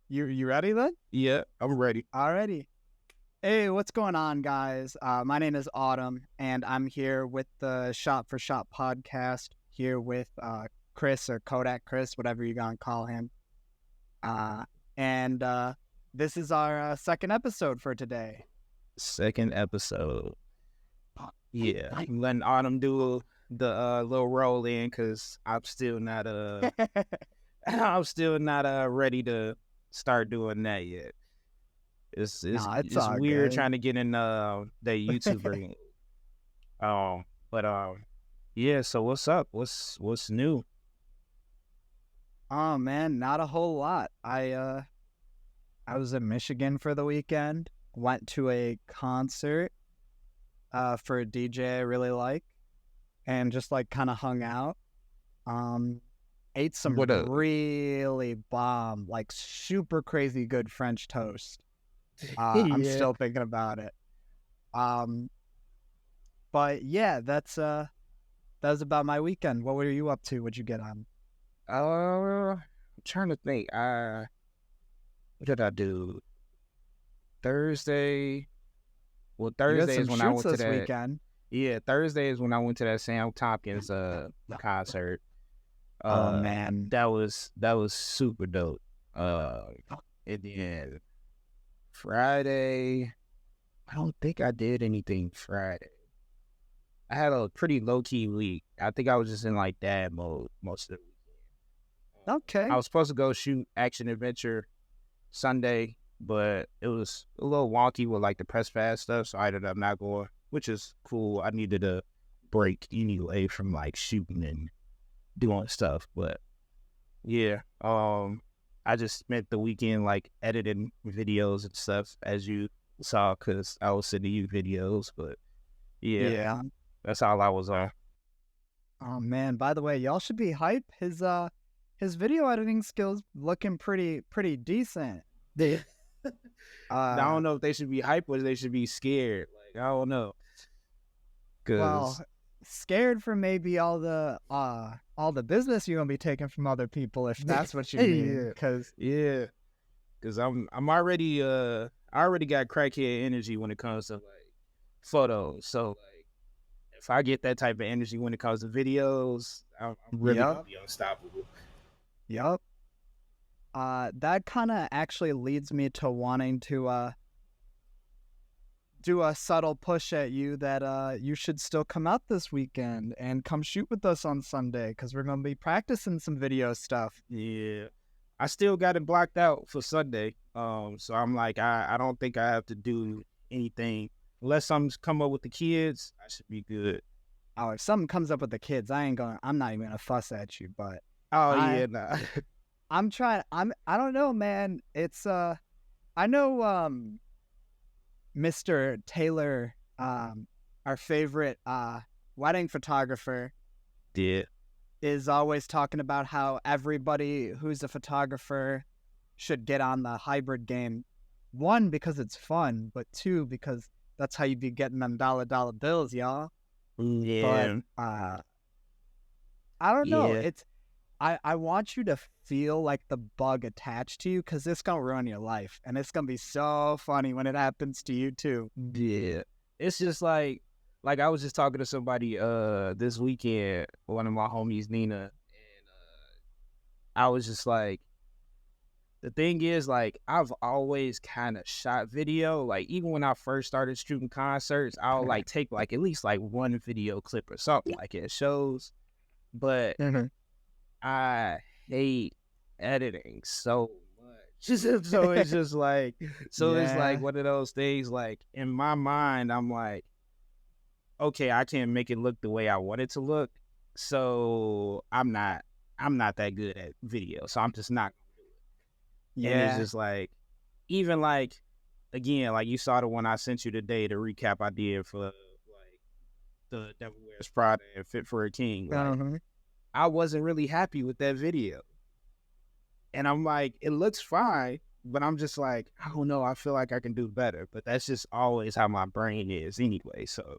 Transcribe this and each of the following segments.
You ready then? Yeah, I'm ready. Alrighty. Hey, what's going on, guys? My name is Autumn, and I'm here with the Shot for Shot podcast. Here with Chris or Kodak Chris, whatever you gonna call him. And this is our second episode for today. Second episode. Yeah, I'm letting Autumn do the little roll in because I'm still not I'm still not ready to start doing that yet. It's it's Nah, it's it's all weird good. trying to get in the YouTuber. But yeah. So what's up? What's new? Oh man, not a whole lot. I was in Michigan for the weekend. Went to a concert for a DJ I really like, and just like kind of hung out. Ate some What up? really bomb, like super crazy good French toast. I'm Yeah. still thinking about it. Um, but yeah, that was about my weekend. What were you up to? What'd you get on? I'm trying to think. What did I do? Thursday. Well, You got Thursday some is when I shoots went to this that. weekend. Yeah, Thursday is when I went to that Sam Tompkins concert. Oh Uh, man. that was super dope. Uh, and then Friday, I don't think I did anything Friday. I had a pretty low key week. I think I was just in like dad mode most of the weekend. I Okay. was supposed to go shoot action adventure Sunday, but it was a little wonky with like the press pass stuff, so I ended up not going, which is cool. I needed a break anyway from like shooting and doing stuff, but yeah, I just spent the weekend like editing videos and stuff as you saw, cause I was sending you videos, but yeah, Yeah. that's all I was on. Oh man. By the way, y'all should be hype. His video editing skills looking pretty decent. I Uh, don't know if they should be hyped or they should be scared. Like I don't know, well, cause scared for maybe all the business you're gonna be taking from other people if that's what you mean. yeah, Cause yeah. Cause I'm already I already got crackhead energy when it comes to like photos. So like if I get that type of energy when it comes to videos, I'm really gonna yep, be unstoppable. yep. That kind of actually leads me to wanting to do a subtle push at you that you should still come out this weekend and come shoot with us on Sunday because we're gonna be practicing some video stuff. Yeah. I still got it blocked out for Sunday. So I'm like I don't think I have to do anything unless I'm come up with the kids, I should be good. Oh, if something comes up with the kids, I'm not even gonna fuss at you, but Oh I yeah, nah. I'm trying. I don't know, man. It's I know Mr. Taylor, our favorite wedding photographer, Yeah. is always talking about how everybody who's a photographer should get on the hybrid game. One, because it's fun, but two, because that's how you be getting them dollar bills, y'all. But Yeah. I don't know. Yeah. I want you to feel like the bug attached to you because it's gonna ruin your life, and it's gonna be so funny when it happens to you too. Yeah. It's just like I was just talking to somebody this weekend, one of my homies, Nina, and I was just like, the thing is, like, I've always kind of shot video. Like, even when I first started shooting concerts, I'll like take like at least like one video clip or something like it shows. But Mhm. I hate editing so much. So it's just like, so it's like Yeah, one of those things. Like in my mind, I'm like, okay, I can't make it look the way I want it to look. So I'm not that good at video. So I'm just not. And it's yeah. just like, even like, again, like you saw the one I sent you today, the recap I did for like the Devil Wears Prada and Fit for a King. Like Uh-huh. I wasn't really happy with that video. And I'm like, it looks fine, but I'm just like, I don't know. I feel like I can do better. But that's just always how my brain is anyway. So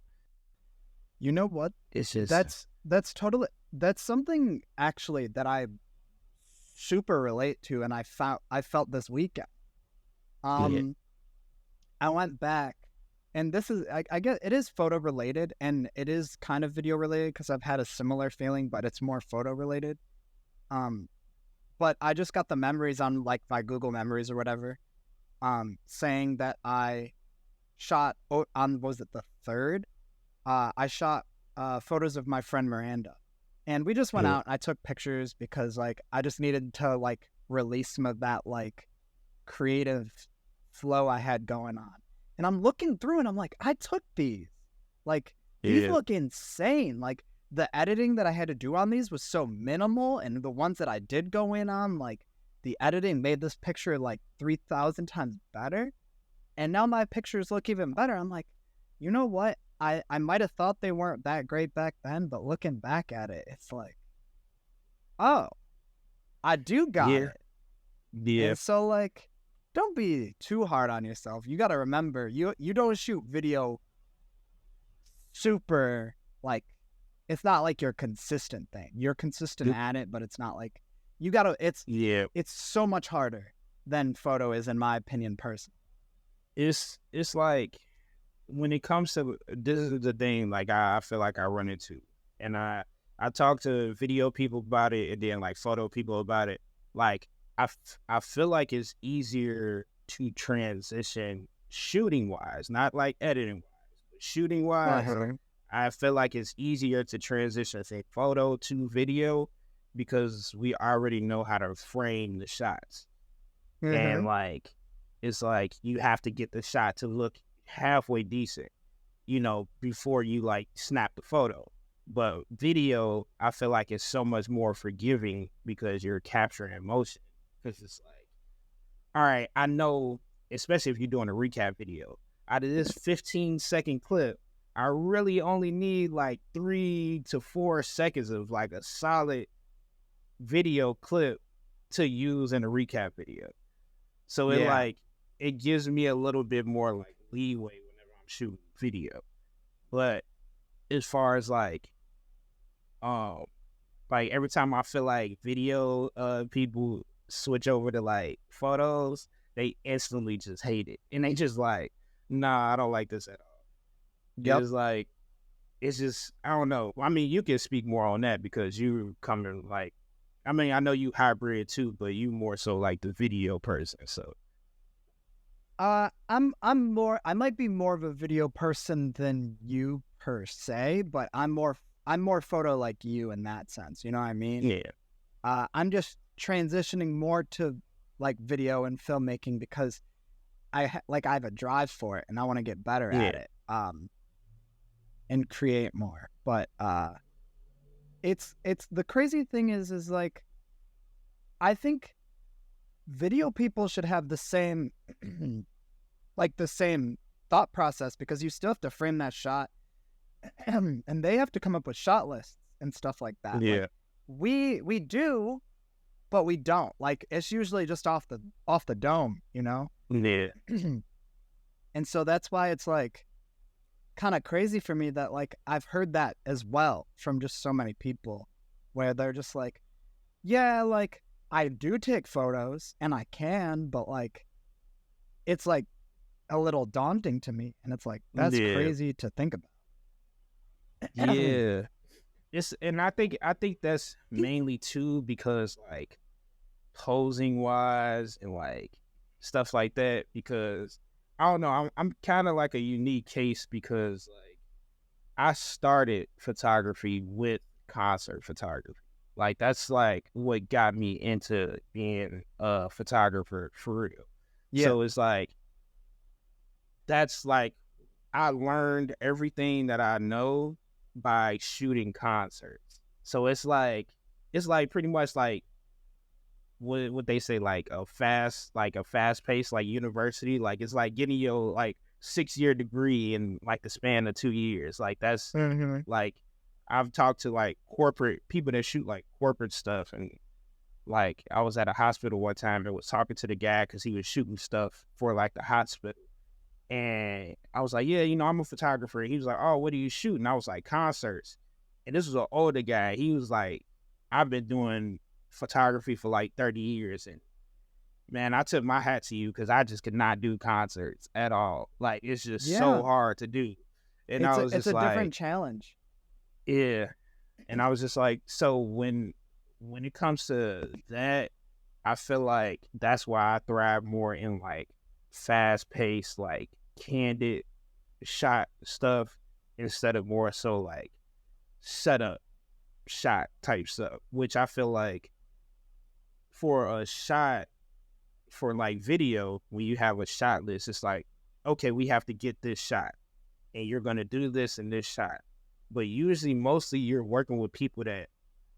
You know what? it's just, That's totally that's something actually that I super relate to, and I felt this weekend. Yeah. Um, I went back, and this is I guess it is photo related, and it is kind of video related because I've had a similar feeling, but it's more photo related. Um, but I just got the memories on like my Google Memories or whatever, saying that I shot on, was it the third? I shot photos of my friend Miranda, and we just went Yeah. out and I took pictures because like I just needed to like release some of that like creative flow I had going on. And I'm looking through and I'm like, I took these. Like, these Yeah. look insane. Like, the editing that I had to do on these was so minimal, and the ones that I did go in on, like, the editing made this picture like 3,000 times better. And now my pictures look even better. I'm like, you know what? I might have thought they weren't that great back then, but looking back at it, it's like, oh, I do got Yeah. it. Yeah. And so, like, don't be too hard on yourself. You got to remember, you don't shoot video super, like, it's not like your consistent thing. You're consistent Yep. at it, but it's not like you got to, Yeah. it's so much harder than photo is, in my opinion, personally. It's like when it comes to this is the thing like I feel like I run into, and I talk to video people about it and then like photo people about it. Like I feel like it's easier to transition shooting wise, not like editing wise, but shooting wise. I feel like it's easier to transition from photo to video because we already know how to frame the shots. And like it's like you have to get the shot to look halfway decent, before you like snap the photo. But video, I feel like it's so much more forgiving because you're capturing emotion. Because it's like, all right, I know, especially if you're doing a recap video, out of this 15-second clip, I really only need like 3 to 4 seconds of like a solid video clip to use in a recap video. So Yeah. it gives me a little bit more like leeway whenever I'm shooting video. But as far as like every time I feel like video people switch over to like photos, they instantly just hate it. And they just like, nah, I don't like this at all. Yep. It's just I don't know. I mean, you can speak more on that because you coming like I mean, I know you hybrid too, but you more so like the video person. So I'm more, I might be more of a video person than you per se, but I'm more photo like you in that sense. You know what I mean? yeah, I'm just transitioning more to like video and filmmaking because I have a drive for it and I want to get better at yeah, it. And create more. But it's the crazy thing is like I think video people should have the same like the same thought process because you still have to frame that shot and they have to come up with shot lists and stuff like that. yeah, Like we do, but we don't. Like it's usually just off the dome, you know? yeah, And so that's why it's like kind of crazy for me that like I've heard that as well from just so many people where they're just like, yeah, like I do take photos and I can, but like it's like a little daunting to me. And it's like, that's yeah, crazy to think about. yeah. And I think that's mainly too because like posing wise and like stuff like that because I don't know I'm kind of like a unique case because like I started photography with concert photography. Like that's like what got me into being a photographer for real. Yeah. So it's like that's like I learned everything that I know by shooting concerts. So it's like pretty much like what they say like a fast pace like university. Like it's like getting your like 6-year degree in like the span of 2 years. Like that's like I've talked to like corporate people that shoot like corporate stuff and like I was at a hospital one time and was talking to the guy because he was shooting stuff for like the hospital. And I was like, yeah, I'm a photographer. He was like, oh, what do you shoot? And I was like, concerts. And this was an older guy. He was like, I've been doing photography for like 30 years. And man, I took my hat to you because I just could not do concerts at all. Like, it's just so Yeah, hard to do. And I was it's just a different like, challenge. yeah. And I was just like, so when it comes to that, I feel like that's why I thrive more in like fast paced, like candid shot stuff instead of more so like setup shot type stuff, which I feel like for a shot for like video, when you have a shot list, it's like, okay, we have to get this shot and you're going to do this in this shot. But usually, mostly you're working with people that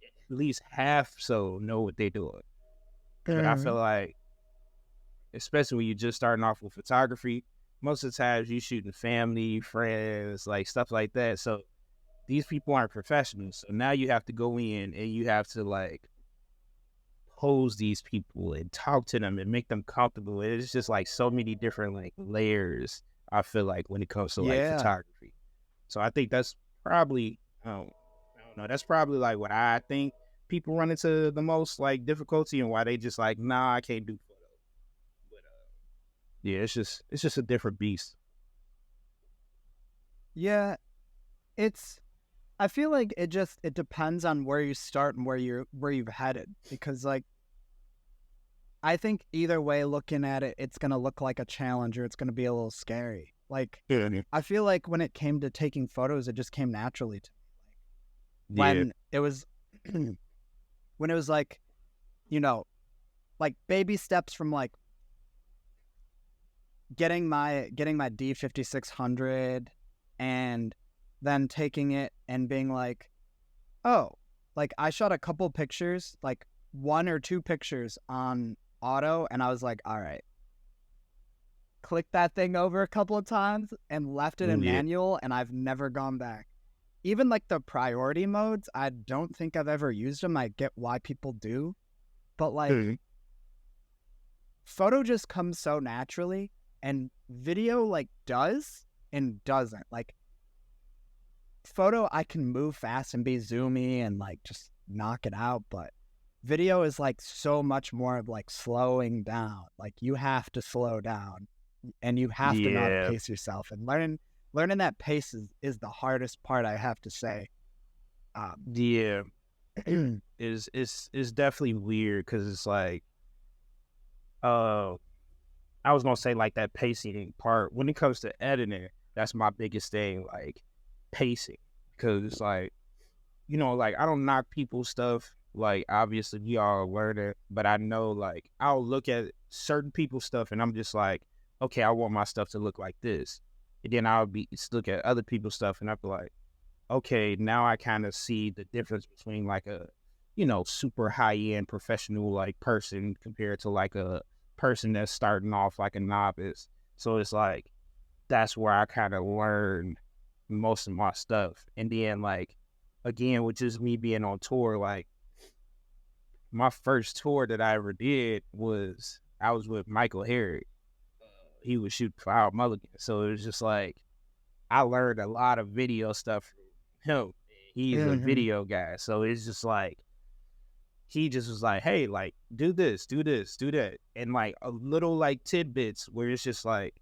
at least half so know what they're doing. But I feel like, especially when you're just starting off with photography, most of the times you shooting family, friends, like stuff like that. So these people aren't professionals. So now you have to go in and you have to like pose these people and talk to them and make them comfortable. It's just like so many different like layers, I feel like, when it comes to like Yeah. photography. So I think that's probably, I don't know, that's probably like what I think people run into the most like difficulty and why they just like, nah, I can't do photo. But yeah, it's just a different beast. Yeah, it's I feel like it depends on where you start and where you've headed, because like I think either way looking at it, it's going to look like a challenge or it's going to be a little scary. Like Yeah. I feel like when it came to taking photos, it just came naturally to me. Yeah. When it was when it was like, you know, like baby steps from like getting my D5600 and then taking it and being like, oh, like I shot a couple pictures, like 1 or 2 pictures on auto, and I was like, all right, click that thing over a couple of times and left it in Yeah. manual, and I've never gone back. Even like the priority modes, I don't think I've ever used them. I get why people do, but like photo just comes so naturally, and video like does and doesn't. Like photo, I can move fast and be zoomy and like just knock it out, but video is like so much more of like slowing down. Like you have to slow down and you have to know how to Yeah. pace yourself, and learning that pace is the hardest part, I have to say. Yeah. Is definitely weird because it's like, uh I was gonna say like that pacing part. When it comes to editing, that's my biggest thing, like pacing. Because it's like, like I don't knock people's stuff. Like obviously we all learn it, but I know like I'll look at certain people's stuff and I'm just like, okay, I want my stuff to look like this. And then I'll be look at other people's stuff and I'll be like, okay, now I kind of see the difference between like a, super high end professional like person compared to like a person that's starting off like a novice. So it's like that's where I kind of learn most of my stuff. And then like again, with just me being on tour, like my first tour that I ever did was I was with Michael Herrick. He was shooting for Our Mulligan. So it was just like I learned a lot of video stuff from him. He's a video guy. So it's just like he just was like, hey, like, do this, do this, do that. And like a little like tidbits where it's just like,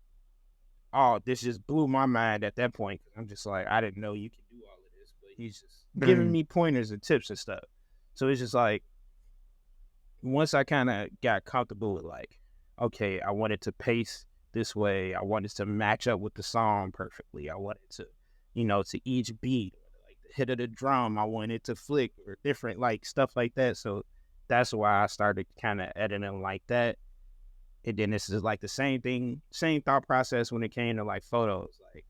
oh, this just blew my mind at that point. I'm just like, I didn't know you could do all of this, but he's just giving me pointers and tips and stuff. So it's just like, once I kind of got comfortable with like, okay, I wanted to pace this way. I wanted to match up with the song perfectly. I wanted to, to each beat, like the hit of the drum, I wanted to flick or different like stuff like that. So that's why I started kind of editing like that. And then this is like the same thing, same thought process when it came to like photos. Like,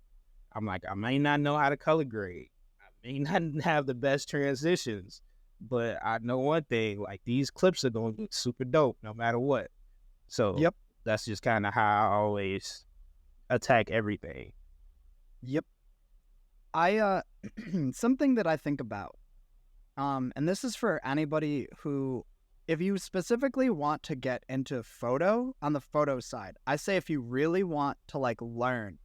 I'm like, I may not know how to color grade. I may not have the best transitions, but I know one thing, like these clips are going to look super dope no matter what. So Yep. that's just kind of how I always attack everything. Yep. I something that I think about, and this is for anybody who, if you specifically want to get into photo on the photo side, I say if you really want to like learn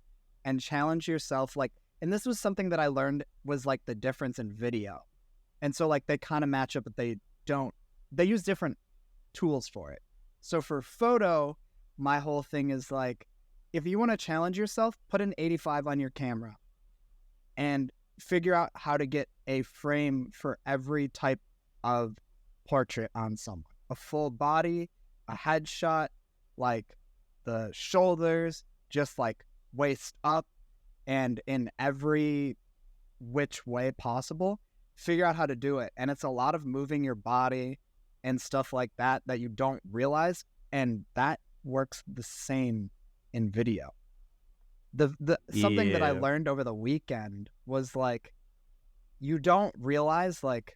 and challenge yourself, like, and this was something that I learned was like the difference in video. And so like they kind of match up, but they don't they use different tools for it. So for photo, my whole thing is like, if you want to challenge yourself, put an 85 on your camera and figure out how to get a frame for every type of portrait on someone. A full body, a headshot, like the shoulders, just like waist up, and in every which way possible. Figure out how to do it. And it's a lot of moving your body and stuff like that you don't realize. And that works the same in video. The something that I learned over the weekend was like, you don't realize like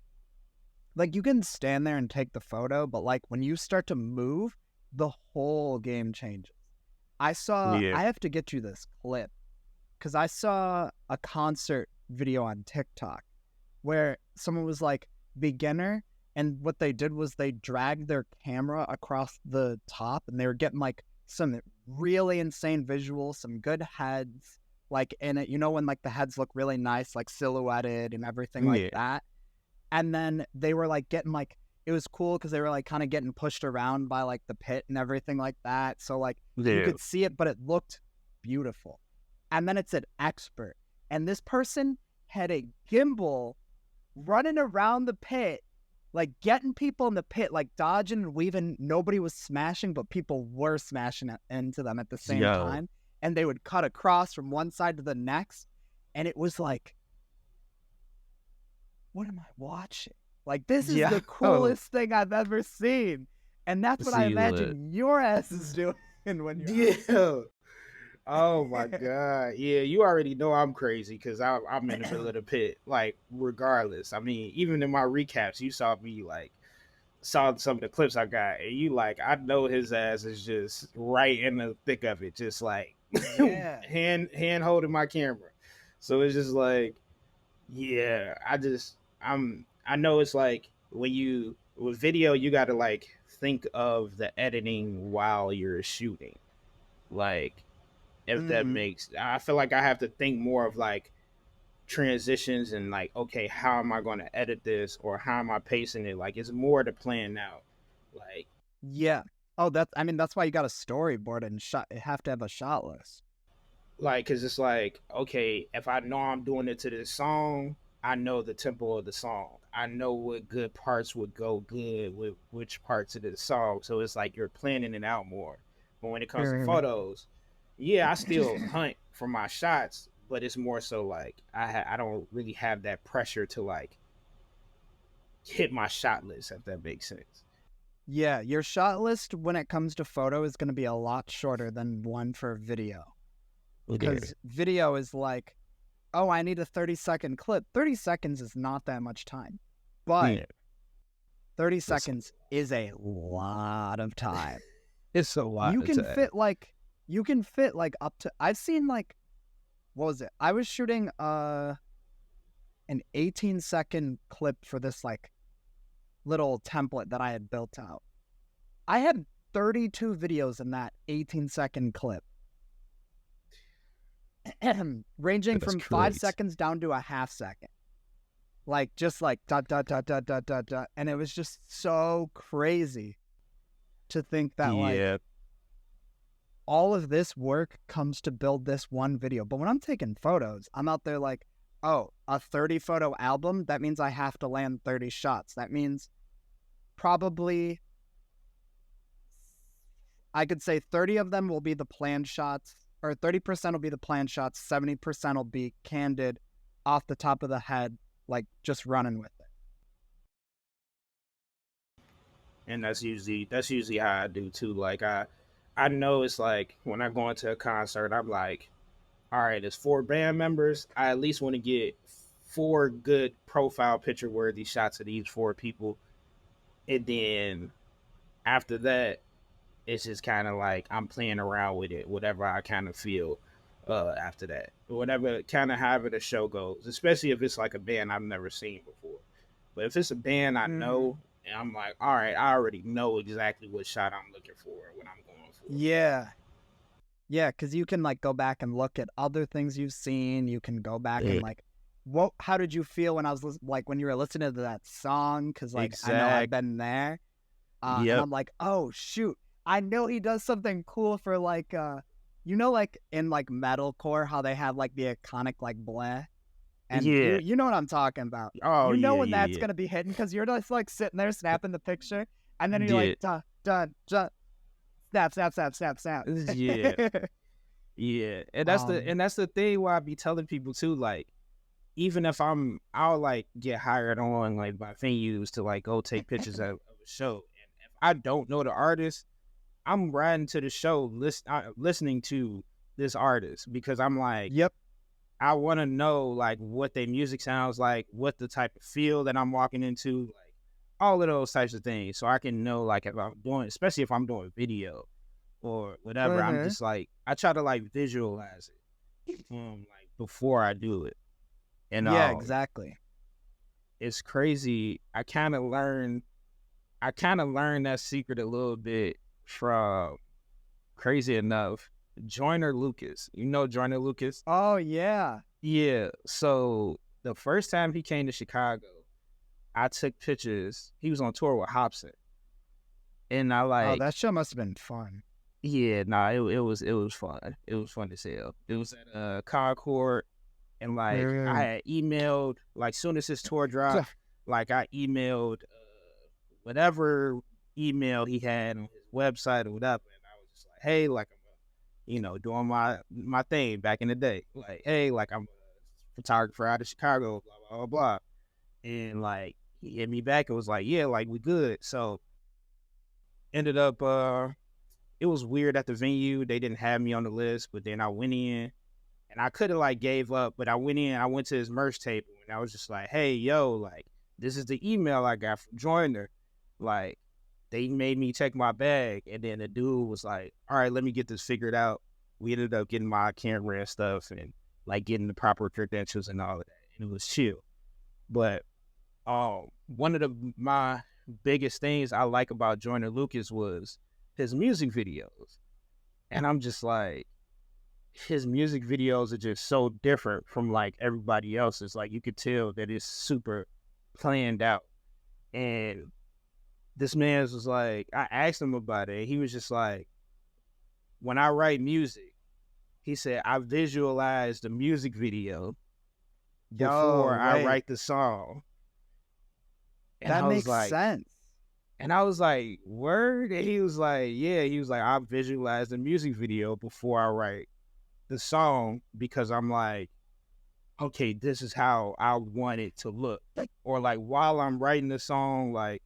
you can stand there and take the photo, but like when you start to move, the whole game changes. I have to get you this clip because I saw a concert video on TikTok where someone was like beginner, and what they did was they dragged their camera across the top, and they were getting like some really insane visuals, some good heads, like in it, you know, when like the heads look really nice, like silhouetted and everything like that. And then they were like getting like, it was cool because they were like kind of getting pushed around by like the pit and everything like that. So like you could see it, but it looked beautiful. And then it's an expert, and this person had a gimbal running around the pit, like getting people in the pit, like dodging and weaving. Nobody was smashing, but people were smashing into them at the same time. And they would cut across from one side to the next. And it was like, what am I watching? Like, this is the coolest thing I've ever seen. And that's what I imagine your ass is doing when you're Oh my God. Yeah, you already know I'm crazy because I'm in the middle of the pit, like, regardless. I mean, even in my recaps, you saw me, like, saw some of the clips I got, and you, like, I know his ass is just right in the thick of it, just like hand holding my camera. So it's just like, yeah, I know it's like with video, you got to, like, think of the editing while you're shooting. Like, if that makes, I feel like I have to think more of like transitions and like, okay, how am I going to edit this, or how am I pacing it? Like, it's more to plan out. Like, that's why you got a storyboard and have to have a shot list. Like, cause it's like, okay, if I know I'm doing it to this song, I know the tempo of the song. I know what good parts would go good with which parts of the song. So it's like you're planning it out more. But when it comes to photos, yeah, I still hunt for my shots, but it's more so like I don't really have that pressure to like hit my shot list, if that makes sense. Yeah, your shot list when it comes to photo is going to be a lot shorter than one for video. Because video is like, oh, I need a 30-second clip. 30 seconds is not that much time. But 30 seconds is a lot of time. It's a lot. You can fit like up to, I've seen like, what was it? I was shooting an 18-second clip for this like little template that I had built out. I had 32 videos in that 18-second clip. Ranging from 5 seconds down to a half second. Like, just like dot, dot, dot, dot, dot, dot, dot. And it was just so crazy to think that like all of this work comes to build this one video. But when I'm taking photos, I'm out there like, oh, a 30 photo album, that means I have to land 30 shots. That means probably, I could say 30 of them will be the planned shots, or 30% will be the planned shots, 70% will be candid off the top of the head, like just running with it. And that's usually how I do too. Like I know it's like when I go into a concert, I'm like, all right, there's 4 band members. I at least want to get 4 good profile picture worthy shots of these 4 people. And then after that, it's just kind of like I'm playing around with it, whatever I kind of feel after that. Whatever, kind of however the show goes, especially if it's like a band I've never seen before. But if it's a band I know, and I'm like, all right, I already know exactly what shot I'm looking for, what I'm going for. Yeah. Yeah, because you can like go back and look at other things you've seen. You can go back and like, how did you feel when I was like when you were listening to that song? Because like I know I've been there. And Yep. I'm like, oh shoot, I know he does something cool for like like in like metalcore how they have like the iconic like bleh. And Yeah. you know what I'm talking about. Oh You know yeah, when that's yeah, gonna be hidden because you're just like sitting there snapping the picture, and then you're yeah. like dun dun dun, snap snap snap snap snap. Yeah. Yeah. And um, that's the thing why I be telling people too, like, even if I'll like get hired on like by venues to like go take pictures of a show. And if I don't know the artist, I'm riding to the show listening to this artist because I'm like, yep. I want to know like what their music sounds like, what the type of feel that I'm walking into, like all of those types of things. So I can know like if I'm doing, especially if I'm doing video or whatever, I'm Mm-hmm. just like, I try to like visualize it like before I do it. And Yeah, exactly. it's crazy. I kind of learned that secret a little bit from, crazy enough, Joyner Lucas. You know Joyner Lucas? Oh yeah. Yeah. So the first time he came to Chicago, I took pictures. He was on tour with Hobson. And I Oh, like, that show must have been fun. yeah, nah, it was fun. It was fun as hell. It was at Concord, and like I Mm. had emailed like soon as his tour dropped, like I emailed whatever email he had on his website or whatever, and I was just like, hey, like I'm doing my thing back in the day, like hey, like I'm a photographer out of Chicago, blah blah blah blah, and like he hit me back and was like, yeah, like we good. So ended up it was weird at the venue. They didn't have me on the list, but then I went in and I could have like gave up, but I went in, I went to his merch table and I was just like, hey, yo, like this is the email I got from Joyner. Like they made me check my bag. And then the dude was like, all right, let me get this figured out. We ended up getting my camera and stuff and like getting the proper credentials and all of that. And it was chill. But one of my biggest things I like about Joyner Lucas was his music videos. And I'm just like, his music videos are just so different from like everybody else's. Like you could tell that it's super planned out. And this man was like, I asked him about it. He was just like, when I write music, he said, I visualize the music video Yo, before I wait. write the song. And That I was makes like, sense. word? And he was like, yeah. He was like, I visualize the music video before I write the song because I'm like, okay, this is how I want it to look. Or like while I'm writing the song, like,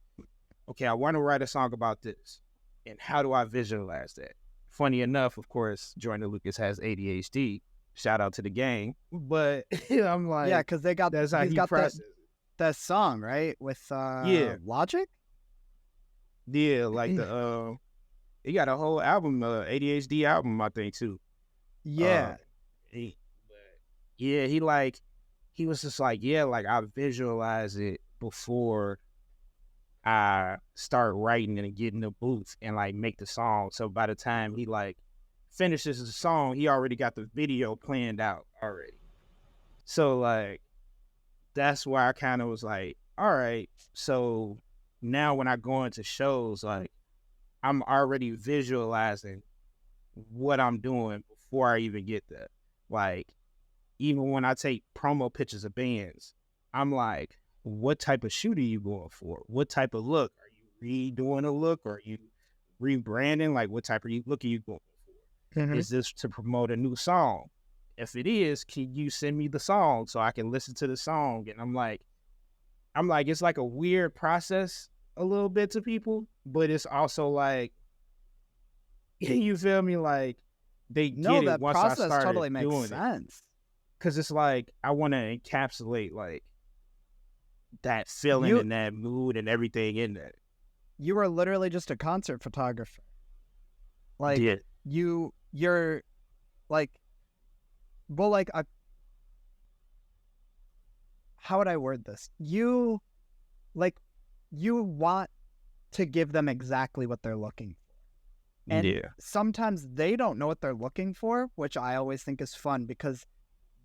okay, I want to write a song about this. And how do I visualize that? Funny enough, of course, Joyner Lucas has ADHD. Shout out to the gang. But I'm Yeah, like, because that's how he's he got processes it. that song, right? With Yeah. Logic? Yeah, like the he got a whole album, ADHD album, I think too. Uh Yeah. he, yeah, he was just like, yeah, like I visualize it before I start writing and get in the booth and like make the song. So by the time he like finishes the song, he already got the video planned out already. So like that's why I kind of was like, all right. So now when I go into shows, like I'm already visualizing what I'm doing before I even get there. Like even when I take promo pictures of bands, I'm like, what type of shoot are you going for? What type of look? Are you redoing a look? Or are you rebranding? Like, what type of look are you going for? Mhm. Is this to promote a new song? If it is, can you send me the song so I can listen to the song? And I'm like, it's like a weird process a little bit to people, but it's also like, you feel me? Like, they No, get it that once I process started totally makes doing it. sense. Cause it's like I want to encapsulate like that feeling You and that mood and everything in that. you were literally just a concert photographer. Like Yeah, you're like, well, like how would I word this? Like you want to give them exactly what they're looking for. And yeah, sometimes they don't know what they're looking for, which I always think is fun because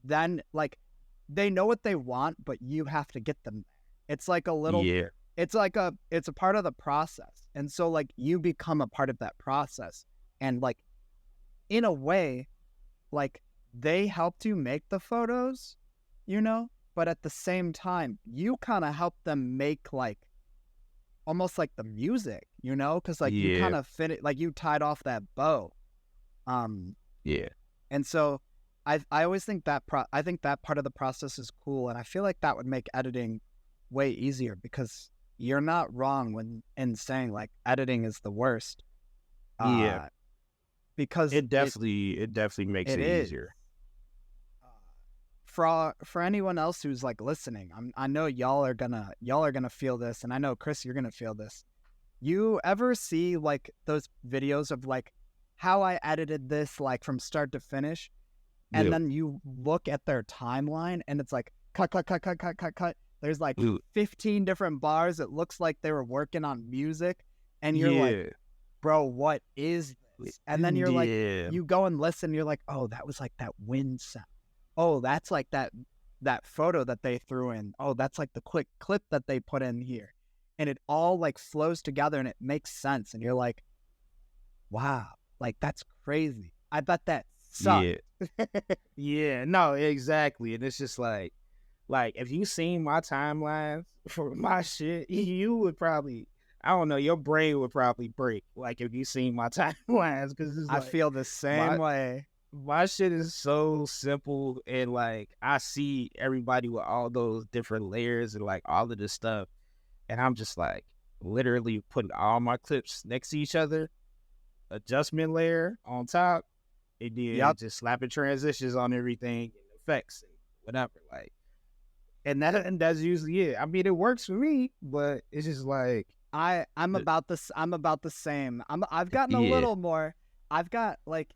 then like they know what they want, but you have to get them there. It's like a little yeah, it's a part of the process. And so like you become a part of that process. And like in a way, like they helped you make the photos, you know, but at the same time, you kind of helped them make like almost like the music, you know, because like you Yeah, kind of like you tied off that bow. Um, yeah, and so I always think that I think that part of the process is cool, and I feel like that would make editing way easier because you're not wrong when in saying like editing is the worst. yeah. Uh, because It definitely makes it it is. easier. Uh, for anyone else who's like listening, I know y'all are gonna feel this, and I know Chris, you're gonna feel this. You ever see like those videos of like how I edited this like from start to finish, and Yeah, then you look at their timeline and it's like cut, cut, cut, cut, cut, cut, cut. There's like yeah, 15 different bars. It looks like they were working on music, and you're like, yeah, bro, what is this? And then you're like, yeah, you go and listen, you're like, oh, that was like that wind sound. Oh, that's like that photo that they threw in. Oh, that's like the quick clip that they put in here. And it all like flows together and it makes sense. And you're like, wow, like that's crazy. I bet that sucked. yeah, yeah. No, exactly. And it's just like if you seen my timelines for my shit, you would probably, I don't know, your brain would probably break. Like if you seen my timelines, because it's I like feel the same my way. my shit is so simple, and like I see everybody with all those different layers and like all of this stuff, and I'm just like literally putting all my clips next to each other, adjustment layer on top, and then Yep. just slapping transitions on everything and effects and whatever. Like, and that's usually it. I mean, it works for me, but it's just like, I'm the- about this. I'm about the same. I've gotten a yeah, little more. I've got like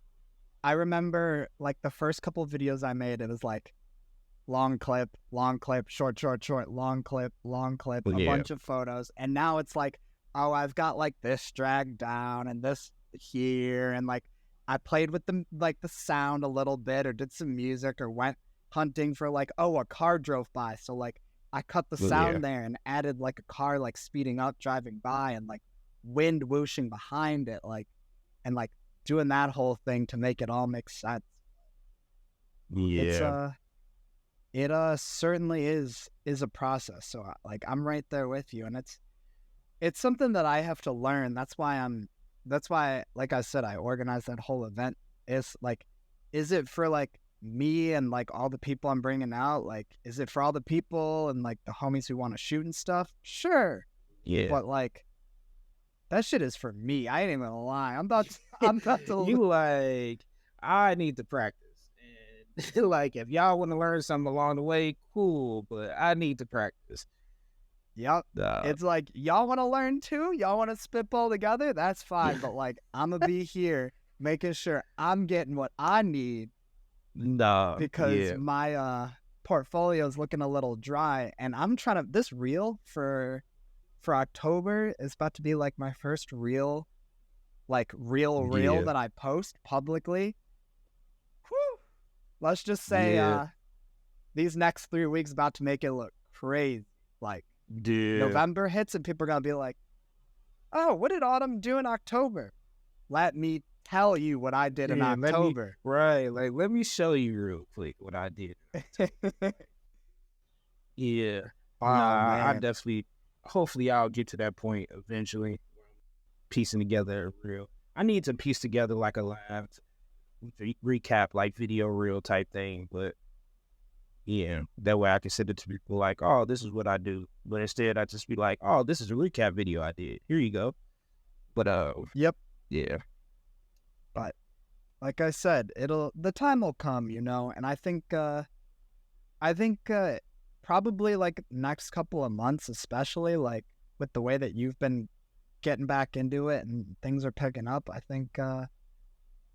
I remember like the first couple of videos I made. It was like long clip, short, short, short, long clip, a yeah, bunch of photos. And now it's like, oh, I've got like this dragged down and this here. And like I played with the sound a little bit or did some music or went hunting for like, oh, a car drove by. So like I cut the yeah, sound there and added like a car like speeding up, driving by and like wind whooshing behind it. Like, and like doing that whole thing to make it all make sense. It's yeah, it certainly is a process. So like I'm right there with you, and it's something that I have to learn. That's why like I said I organized that whole event. Is like, is it for like me and like all the people I'm bringing out? Like, is it for all the people and like the homies who want to shoot and stuff? Sure, yeah. but like that shit is for me. I ain't even gonna lie. I'm about to. You like, I need to practice. And like, if y'all want to learn something along the way, cool, but I need to practice. Yep. Uh, It's like, y'all want to learn too? Y'all want to spitball together? That's fine. But like, I'm going to be here making sure I'm getting what I need nah, because yeah, my portfolio is looking a little dry. And I'm trying to, this reel for October is about to be like my first real, like real yeah, that I post publicly. Whew. Let's just say yeah, these next 3 weeks about to make it look crazy. Like, yeah, November hits and people are gonna be like, "Oh, what did Autumn do in October?" Let me tell you what I did in yeah. October. Like, let me show you real quick what I did. Yeah, Oh I man, definitely, hopefully, I'll get to that point eventually, piecing together a reel. I need to piece together like a live recap, like video reel type thing, but yeah, that way I can send it to people like, oh, this is what I do. But instead, I just be like, oh, this is a recap video I did. Here you go. But yep. yeah, But like I said, the time will come, and I think probably like next couple of months, especially like with the way that you've been getting back into it and things are picking up. I think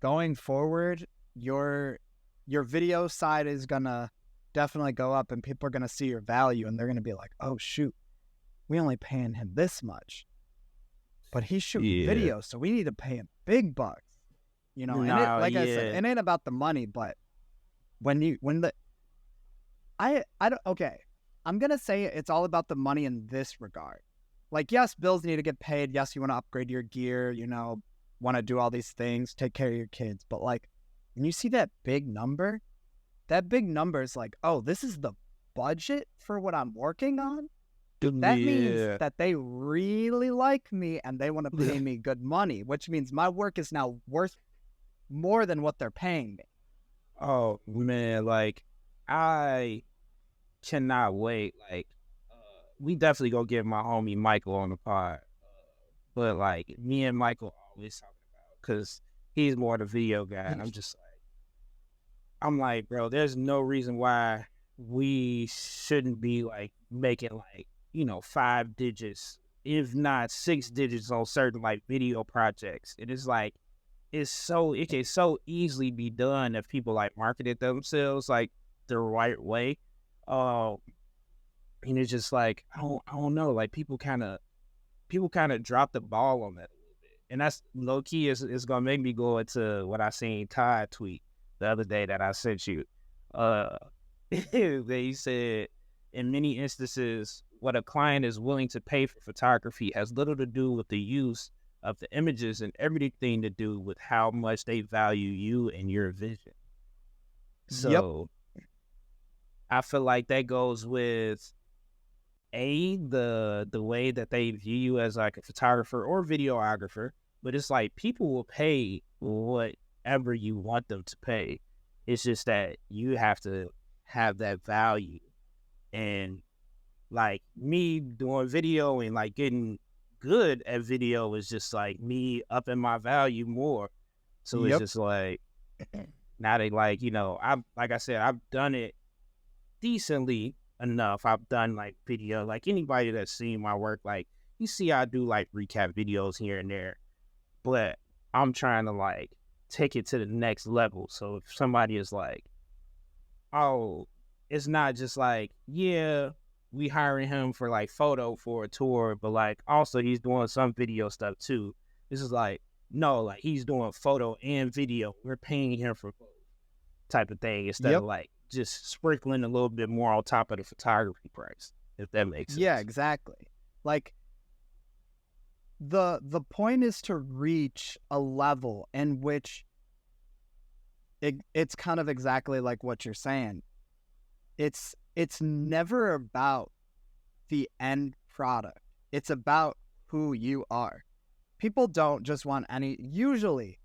going forward, your video side is gonna definitely go up, and people are gonna see your value, and they're gonna be like, "Oh shoot, we only paying him this much, but he's shooting yeah, videos, so we need to pay him big bucks." And it, nah, like I said, yeah, it ain't about the money, but when the I don't okay, I'm gonna say it's all about the money in this regard. like, yes, bills need to get paid. Yes, you want to upgrade your gear, want to do all these things, take care of your kids. But like, when you see that big number is like, oh, this is the budget for what I'm working on. That means Yeah. that they really like me and they want to pay me good money, which means my work is now worth more than what they're paying me. Oh man, like I cannot wait. Like we definitely go get my homie Michael on the pod, but like me and Michael always talking about because he's more the video guy, and I'm like, bro, there's no reason why we shouldn't be like making like 5 digits, if not 6 digits, on certain like video projects. It is like it can so easily be done if people like marketed themselves like the right way. And it's just like I don't know, like people kind of drop the ball on that a little bit, and that's low key is gonna make me go into what I seen Todd tweet the other day that I sent you. They said in many instances, what a client is willing to pay for photography has little to do with the use of the images and everything to do with how much they value you and your vision. So I feel like that goes with the way that they view you as like a photographer or videographer, but it's like people will pay whatever you want them to pay. It's just that you have to have that value. And like me doing video and like getting good at video is just like me upping my value more. So it's just like now they like, like I said, I've done it decently enough. I've done like video, like anybody that's seen my work, like you see I do like recap videos here and there, but I'm trying to like take it to the next level. So if somebody is like, oh, it's not just like, yeah, we hiring him for like photo for a tour, but like also he's doing some video stuff too. This is like, no, like he's doing photo and video. We're paying him for both type of thing instead of like just sprinkling a little bit more on top of the photography price, if that makes sense. Yeah, exactly. Like the point is to reach a level in which it's kind of exactly like what you're saying. It's never about the end product. It's about who you are. People don't just want usually,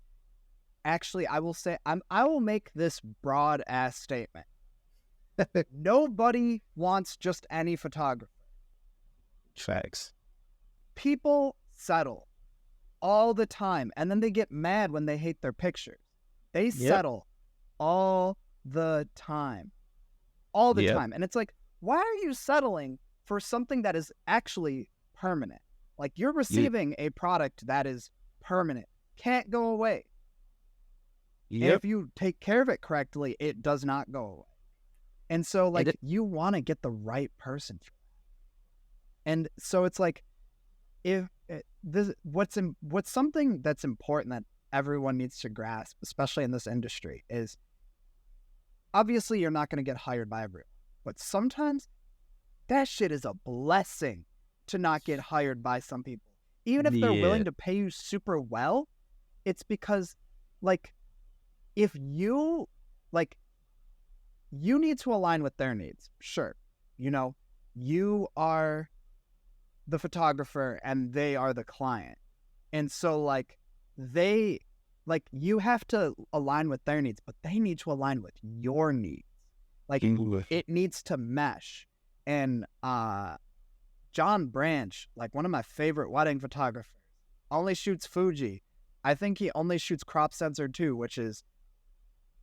actually, I will say, I will make this broad ass statement. Nobody wants just any photographer. Facts. People settle all the time, and then they get mad when they hate their pictures. They settle all the time. All the time. And it's like, why are you settling for something that is actually permanent? Like you're receiving a product that is permanent, can't go away. And if you take care of it correctly, it does not go away. And so like you want to get the right person for that. And so it's like, if what's something that's important that everyone needs to grasp, especially in this industry, is obviously you're not going to get hired by everyone, but sometimes that shit is a blessing to not get hired by some people. Even if they're willing to pay you super well, it's because like if you like, you need to align with their needs. Sure. You are the photographer and they are the client. And so like you have to align with their needs, but they need to align with your needs. Like it needs to mesh. And John Branch, like one of my favorite wedding photographers, only shoots Fuji. I think he only shoots crop sensor too, which is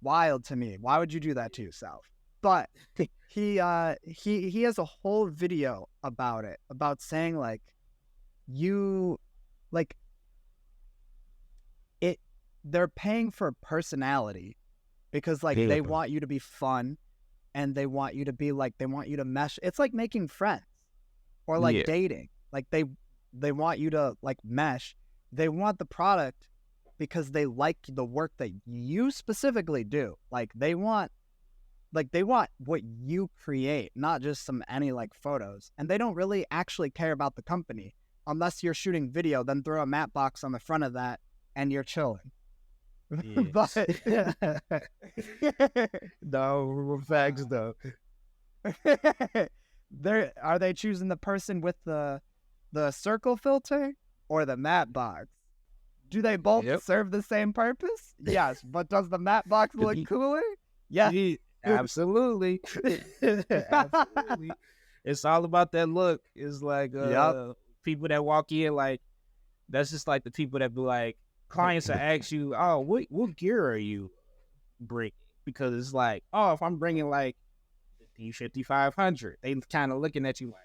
wild to me. Why would you do that to yourself? But he has a whole video about it, about saying like they're paying for personality because like they want you to be fun and they want you to be like, they want you to mesh. It's like making friends or like dating. Like they want you to like mesh. They want the product because they like the work that you specifically do. Like they want what you create, not just any like photos. And they don't really actually care about the company unless you're shooting video, then throw a matte box on the front of that and you're chilling. Yes. No, facts though. Are they choosing the person with the circle filter or the matte box? Do they both serve the same purpose? Yes, but does the matte box look cooler? Yes. Absolutely. Absolutely. It's all about that look. It's like people that walk in, like, that's just like the people that be like, clients that ask you, oh, what gear are you bringing? Because it's like, oh, if I'm bringing like the D5500, they kind of looking at you like,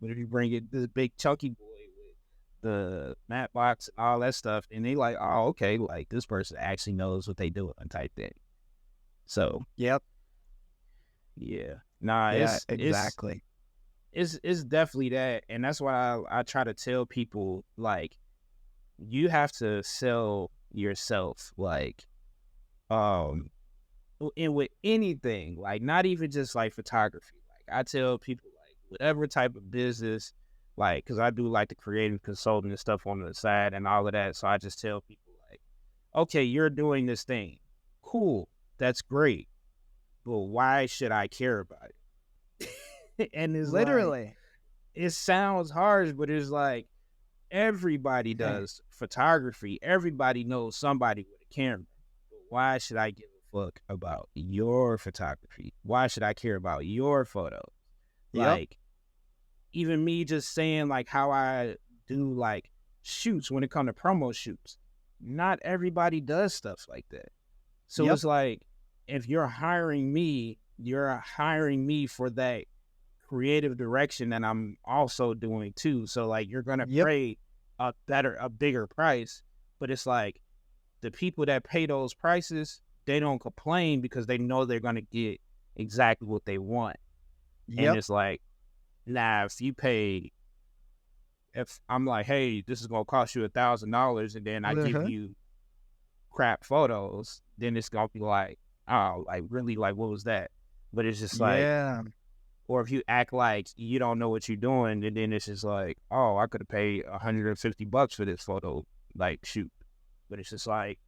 but if you bring it this big chunky boy with the matte box and all that stuff, and they like, oh, okay, like this person actually knows what they doing type thing. So yeah, nah, exactly. It's definitely that, and that's why I try to tell people, like, you have to sell yourself, like, and with anything, like, not even just like photography. Like, I tell people, like, whatever type of business, like, because I do like the creative consulting and stuff on the side and all of that. So I just tell people, like, okay, you're doing this thing, cool, that's great, but why should I care about it? And it's literally, like, it sounds harsh, but it's like, everybody does photography. Everybody knows somebody with a camera. But why should I give a fuck about your photography? Why should I care about your photos? Like, even me just saying, like, how I do, like, shoots when it comes to promo shoots. Not everybody does stuff like that. So it's like, if you're hiring me for that creative direction that I'm also doing too. So like, you're gonna pay a bigger price, but it's like, the people that pay those prices, they don't complain because they know they're gonna get exactly what they want. And it's like, nah, if I'm like, hey, this is gonna cost you $1,000, and then I give you crap photos, then it's gonna be like, oh, like, really, like, what was that? But it's just like, or if you act like you don't know what you're doing, and then it's just like, oh, I could have paid $150 for this photo, like, shoot. But it's just like,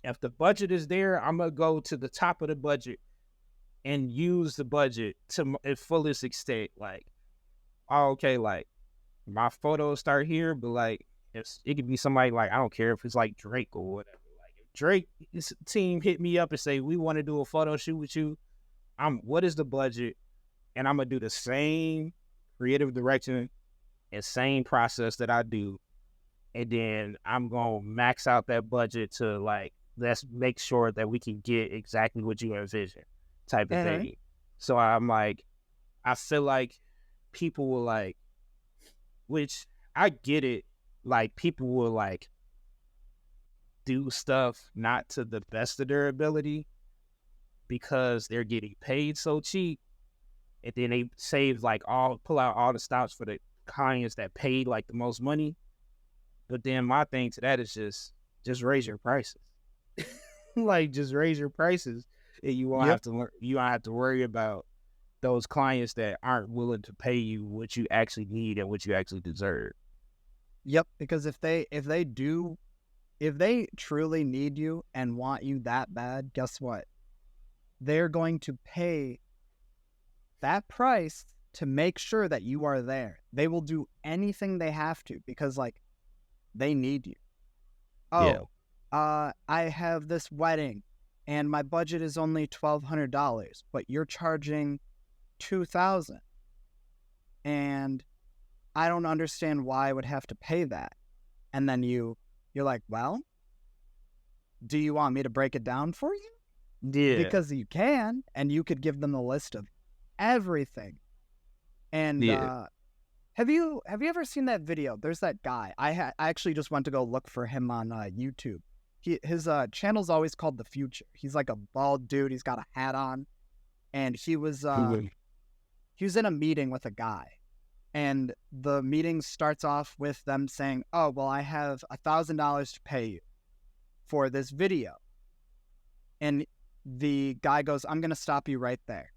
if the budget is there, I'm going to go to the top of the budget and use the budget to its fullest extent. Like, oh, okay, like, my photos start here, but like, it could be somebody, like, I don't care if it's like Drake or whatever. Like, if Drake's team hit me up and say, we want to do a photo shoot with you, what is the budget? And I'm going to do the same creative direction and same process that I do. And then I'm going to max out that budget to, like, let's make sure that we can get exactly what you envision type of thing. So I'm like, I feel like people will, like, which I get it, like, people will, like, do stuff not to the best of their ability because they're getting paid so cheap. And then they save, like, pull out all the stops for the clients that paid, like, the most money. But then my thing to that is just raise your prices. Like, just raise your prices, and you won't have to learn. You don't have to worry about those clients that aren't willing to pay you what you actually need and what you actually deserve. Because if they truly need you and want you that bad, guess what? They're going to pay that price to make sure that you are there. They will do anything they have to because, like, they need you. I have this wedding and my budget is only $1,200, but you're charging $2,000. And I don't understand why I would have to pay that. And then you're like, well, do you want me to break it down for you? Yeah. Because you can, and you could give them the list of everything. And have you ever seen that video? There's that guy. I actually just went to go look for him on YouTube. His channel's always called The Future. He's like a bald dude. He's got a hat on, and he was in a meeting with a guy, and the meeting starts off with them saying, "Oh, well, I have $1,000 to pay you for this video," and the guy goes, "I'm going to stop you right there.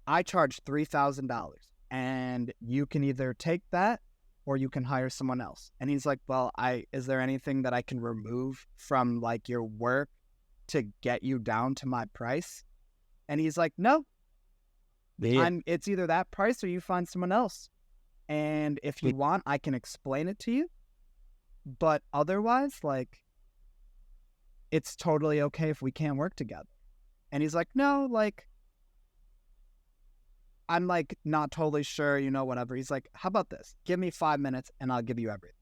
I charge $3,000. and you can either take that or you can hire someone else. And he's like, well, is there anything that I can remove from like your work to get you down to my price? And he's like, no, Yeah. it's either that price or you find someone else. And if you want, I can explain it to you. But otherwise, like, it's totally okay if we can't work together. And he's like, no, like, I'm like not totally sure, whatever. He's like, how about this? Give me 5 minutes and I'll give you everything.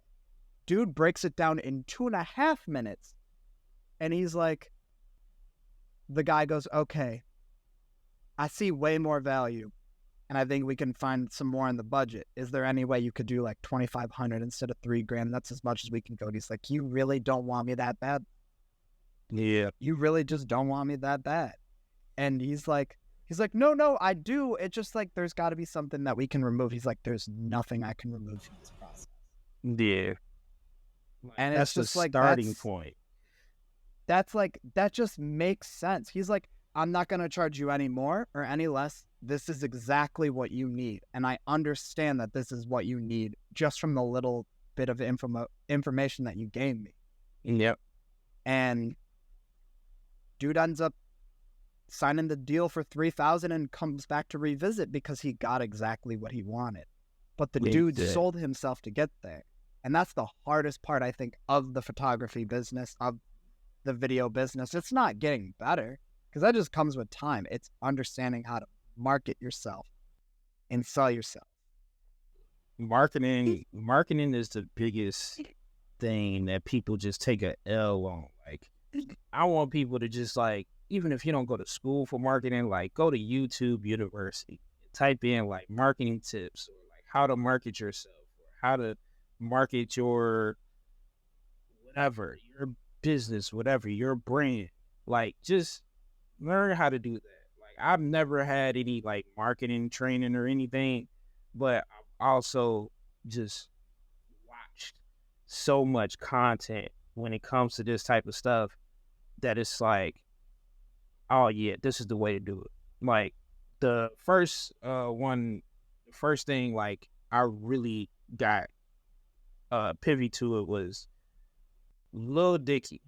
Dude breaks it down in 2.5 minutes. And he's like, the guy goes, okay, I see way more value. And I think we can find some more in the budget. Is there any way you could do like 2,500 instead of $3,000? That's as much as we can go. And he's like, you really don't want me that bad? Yeah. You really just don't want me that bad? And he's like, no, I do. It's just like, there's got to be something that we can remove. He's like, there's nothing I can remove from this process. Yeah. And that's it's just the like, starting point. That's like, that just makes sense. He's like, I'm not going to charge you any more or any less. This is exactly what you need. And I understand that this is what you need just from the little bit of information that you gave me. Yep. And dude ends up signing the deal for $3,000 and comes back to revisit because he got exactly what he wanted. But the dude sold himself to get there. And that's the hardest part, I think, of the photography business, of the video business. It's not getting better, because that just comes with time. It's understanding how to market yourself and sell yourself. Marketing is the biggest thing that people just take a L on. Like, I want people to just, like, even if you don't go to school for marketing, like, go to YouTube University, type in like marketing tips, or like how to market yourself, or how to market your whatever, your business, whatever, your brand. Like, just learn how to do that. Like, I've never had any like marketing training or anything, but I've also just watched so much content when it comes to this type of stuff that it's like, oh yeah, this is the way to do it. Like, the first thing like I really got privy to it was Lil Dicky.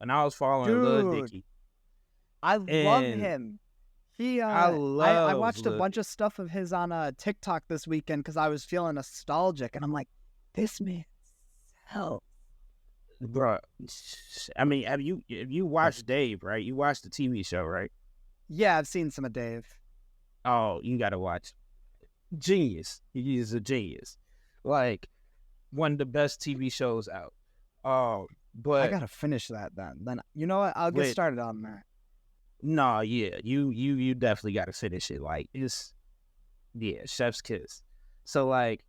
And I was following Lil Dicky. I love him. I watched a bunch of stuff of his on TikTok this weekend because I was feeling nostalgic, and I'm like, this man sells. Bro, I mean, have you watched Dave, right? You watched the TV show, right? Yeah, I've seen some of Dave. Oh, you gotta watch. Genius. He is a genius. Like, one of the best TV shows out. But I gotta finish that then. Then you know what? I'll get started on that. No, yeah, you definitely gotta finish it. Like, it's chef's kiss. So like,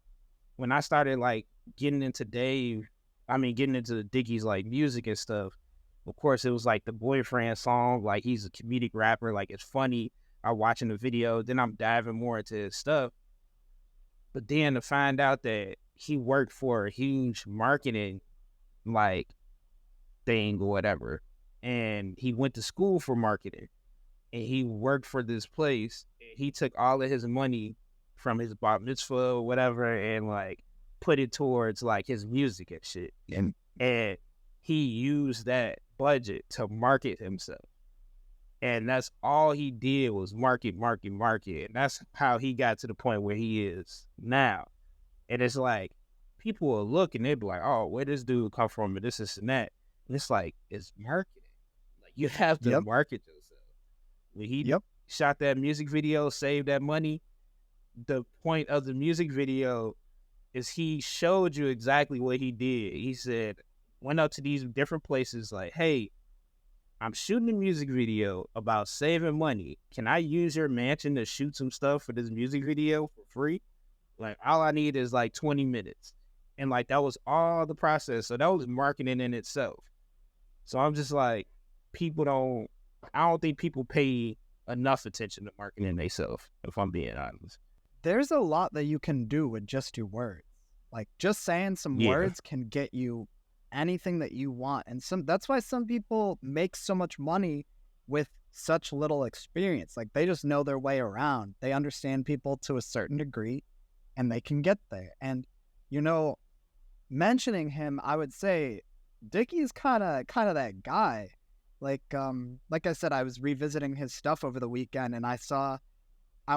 when I started like getting into Dickie's like music and stuff, of course it was like the Boyfriend song. Like, he's a comedic rapper. Like, it's funny. I'm watching the video, then I'm diving more into his stuff. But then to find out that he worked for a huge marketing like thing or whatever, and he went to school for marketing, and he worked for this place, and he took all of his money from his bar mitzvah or whatever and like put it towards like his music and shit. And he used that budget to market himself. And that's all he did was market. And that's how he got to the point where he is now. And it's like, people will look and they'll be like, oh, where this dude come from? And this and that. And it's like, it's marketing. Like, you have to market yourself. When he shot that music video, saved that money, the point of the music video is he showed you exactly what he did. He said, went up to these different places like, hey, I'm shooting a music video about saving money. Can I use your mansion to shoot some stuff for this music video for free? Like, all I need is like 20 minutes. And like, that was all the process. So that was marketing in itself. So I'm just like, I don't think people pay enough attention to marketing themselves, if I'm being honest. There's a lot that you can do with just your words. Like, just saying some words can get you anything that you want. And that's why some people make so much money with such little experience. Like they just know their way around. They understand people to a certain degree and they can get there. And, you know, mentioning him, I would say Dickie's kind of that guy. Like I said, I was revisiting his stuff over the weekend and I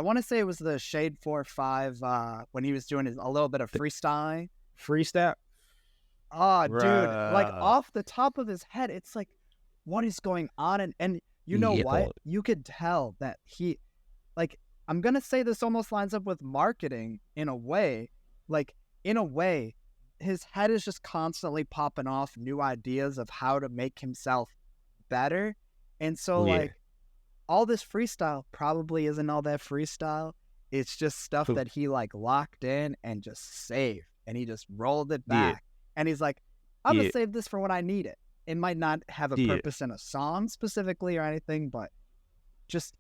want to say it was the Shade 4-5 when he was doing a little bit of freestyling. Freestyle? Oh, dude, like Bruh. off the top of his head, it's like, what is going on? And you know what? You could tell that I'm going to say this almost lines up with marketing in a way. Like, in a way, his head is just constantly popping off new ideas of how to make himself better. And so, like, all this freestyle probably isn't all that freestyle. It's just stuff that he like locked in and just saved, and he just rolled it back. And he's like, I'm gonna save this for when I need it. It might not have a purpose in a song specifically or anything, but just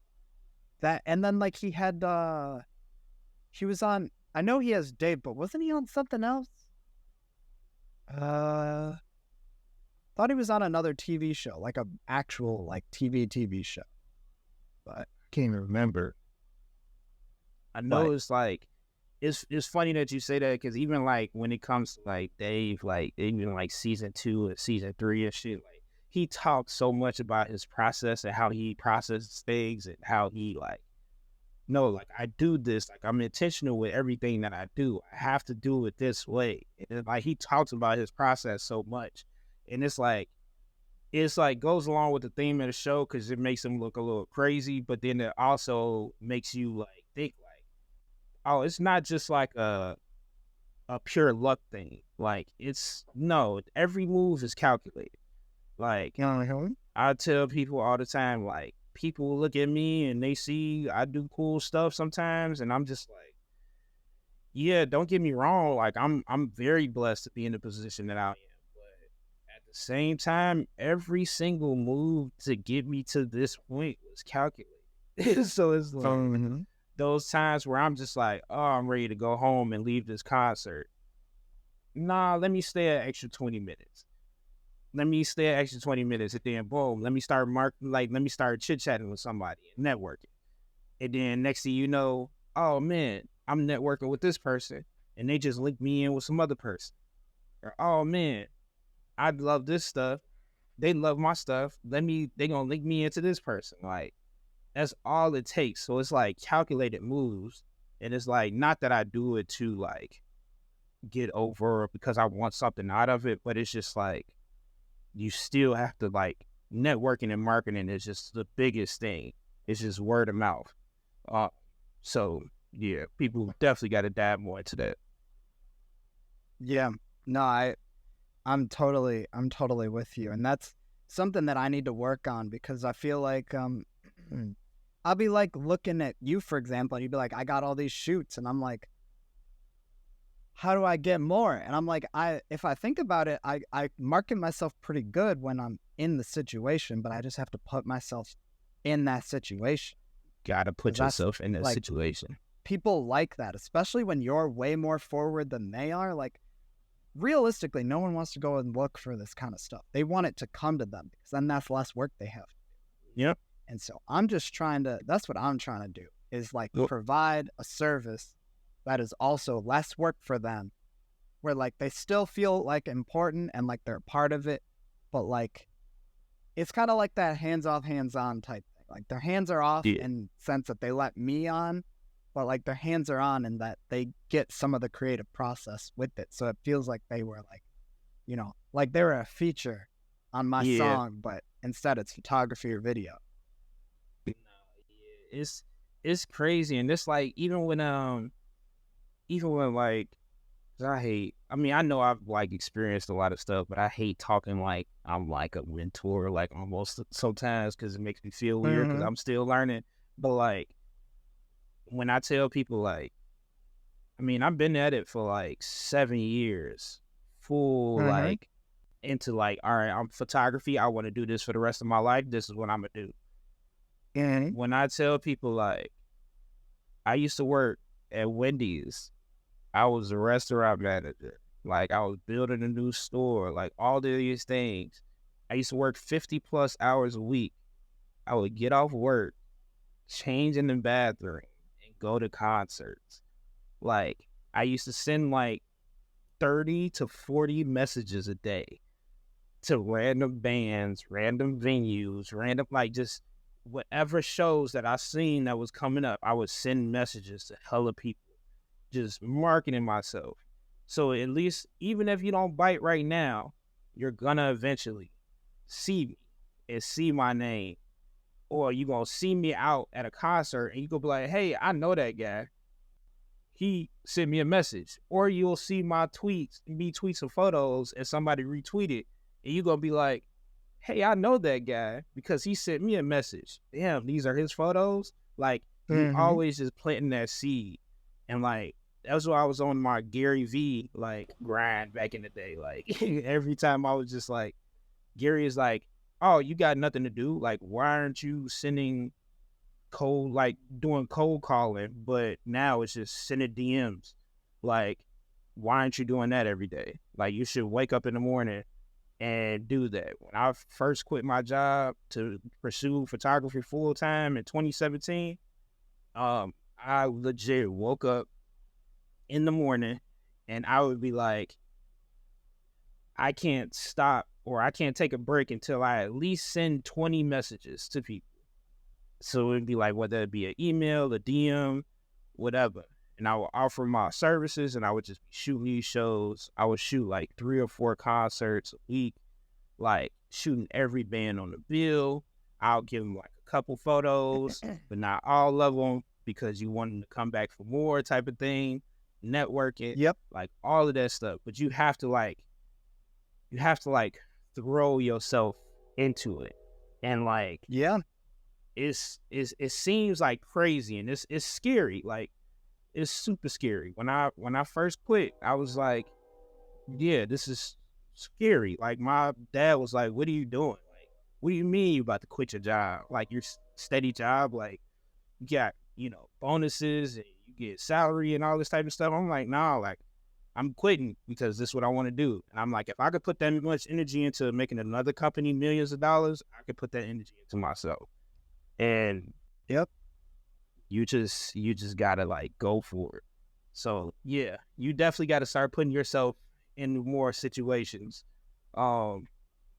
that. And then like he was on, I know he has Dave, but wasn't he on something else? Thought he was on another TV show, like a actual like TV show. But I can't even remember. I know it's like it's funny that you say that, because even like when it comes to like Dave, like even like season 2 and season 3 and shit, like he talks so much about his process and how he processes things and how he like, no, like I do this, like I'm intentional with everything that I do. I have to do it this way. And like he talks about his process so much, and it's like goes along with the theme of the show because it makes him look a little crazy, but then it also makes you like think like, oh, it's not just like a pure luck thing. Like every move is calculated. Like I tell people all the time, like people look at me and they see I do cool stuff sometimes, and I'm just like, yeah, don't get me wrong, like I'm very blessed to be in the position that I am. The same time, every single move to get me to this point was calculated. So it's like those times where I'm just like, oh, I'm ready to go home and leave this concert. Nah, let me stay an extra 20 minutes. Let me stay an extra 20 minutes, and then boom, let me start chit-chatting with somebody and networking. And then next thing you know, oh man, I'm networking with this person, and they just linked me in with some other person. Or oh man, I love this stuff. They love my stuff. They gonna link me into this person. Like, that's all it takes. So it's like calculated moves. And it's like, not that I do it to like get over because I want something out of it, but it's just like, you still have to like, networking and marketing is just the biggest thing. It's just word of mouth. So yeah, people definitely got to dive more into that. Yeah, no, I'm totally with you. And that's something that I need to work on, because I feel like I'll be like looking at you, for example, and you'd be like, I got all these shoots. And I'm like, how do I get more? And I'm like, if I think about it, I market myself pretty good when I'm in the situation, but I just have to put myself in that situation. Gotta put yourself in that situation. People like that, especially when you're way more forward than they are. Like, realistically, no one wants to go and look for this kind of stuff. They want it to come to them, because then that's less work they have to do. Yep. And so that's what I'm trying to do, is like provide a service that is also less work for them, where like they still feel like important and like they're a part of it, but like it's kind of like that hands-off, hands-on type thing. Like their hands are off in the sense that they let me on, but like their hands are on and that they get some of the creative process with it. So it feels like they were like, you know, like they were a feature on my song, but instead it's photography or video. It's crazy. And it's like, even when like, I know I've like experienced a lot of stuff, but I hate talking like I'm like a mentor, like almost sometimes, because it makes me feel weird because I'm still learning. But like, when I tell people like, I've been at it for like 7 years, full like into like, all right, I'm photography. I want to do this for the rest of my life. This is what I'm gonna do. And when I tell people like, I used to work at Wendy's, I was a restaurant manager. Like, I was building a new store, like all of these things. I used to work 50 plus hours a week. I would get off work, change in the bathroom, and go to concerts. Like, I used to send like 30 to 40 messages a day to random bands, random venues, random, like, just whatever shows that I seen that was coming up. I would send messages to hella people, just marketing myself. So at least, even if you don't bite right now, you're gonna eventually see me and see my name. Or you gonna see me out at a concert and you gonna be like, hey, I know that guy. He sent me a message. Or you'll see my tweets, me tweet some photos and somebody retweet it. And you gonna be like, hey, I know that guy because he sent me a message. Damn, these are his photos. Like, you always just planting that seed. And like, that's why I was on my Gary V like grind back in the day. Like every time I was just like, Gary is like, oh, you got nothing to do? Like, why aren't you sending cold, like doing cold calling? But now it's just sending DMs. Like, why aren't you doing that every day? Like, you should wake up in the morning and do that. When I first quit my job to pursue photography full time in 2017, I legit woke up in the morning and I would be like, I can't stop or I can't take a break until I at least send 20 messages to people. So it'd be like, whether it be an email, a DM, whatever. And I would offer my services and I would just be shooting these shows. I would shoot like 3 or 4 concerts a week, like shooting every band on the bill. I'll give them like a couple photos, but not all of them because you want them to come back for more type of thing, networking, like all of that stuff. But you have to throw yourself into it. And like, it seems like crazy and it's scary. Like, it's super scary. When I first quit, I was like, yeah, this is scary. Like, my dad was like, what are you doing? Like, what do you mean you about to quit your job? Like, your steady job, like, you got, bonuses and you get salary and all this type of stuff. I'm like, nah, like, I'm quitting because this is what I want to do. And I'm like, if I could put that much energy into making another company millions of dollars, I could put that energy into myself. And you just gotta like go for it. So yeah, you definitely gotta start putting yourself in more situations.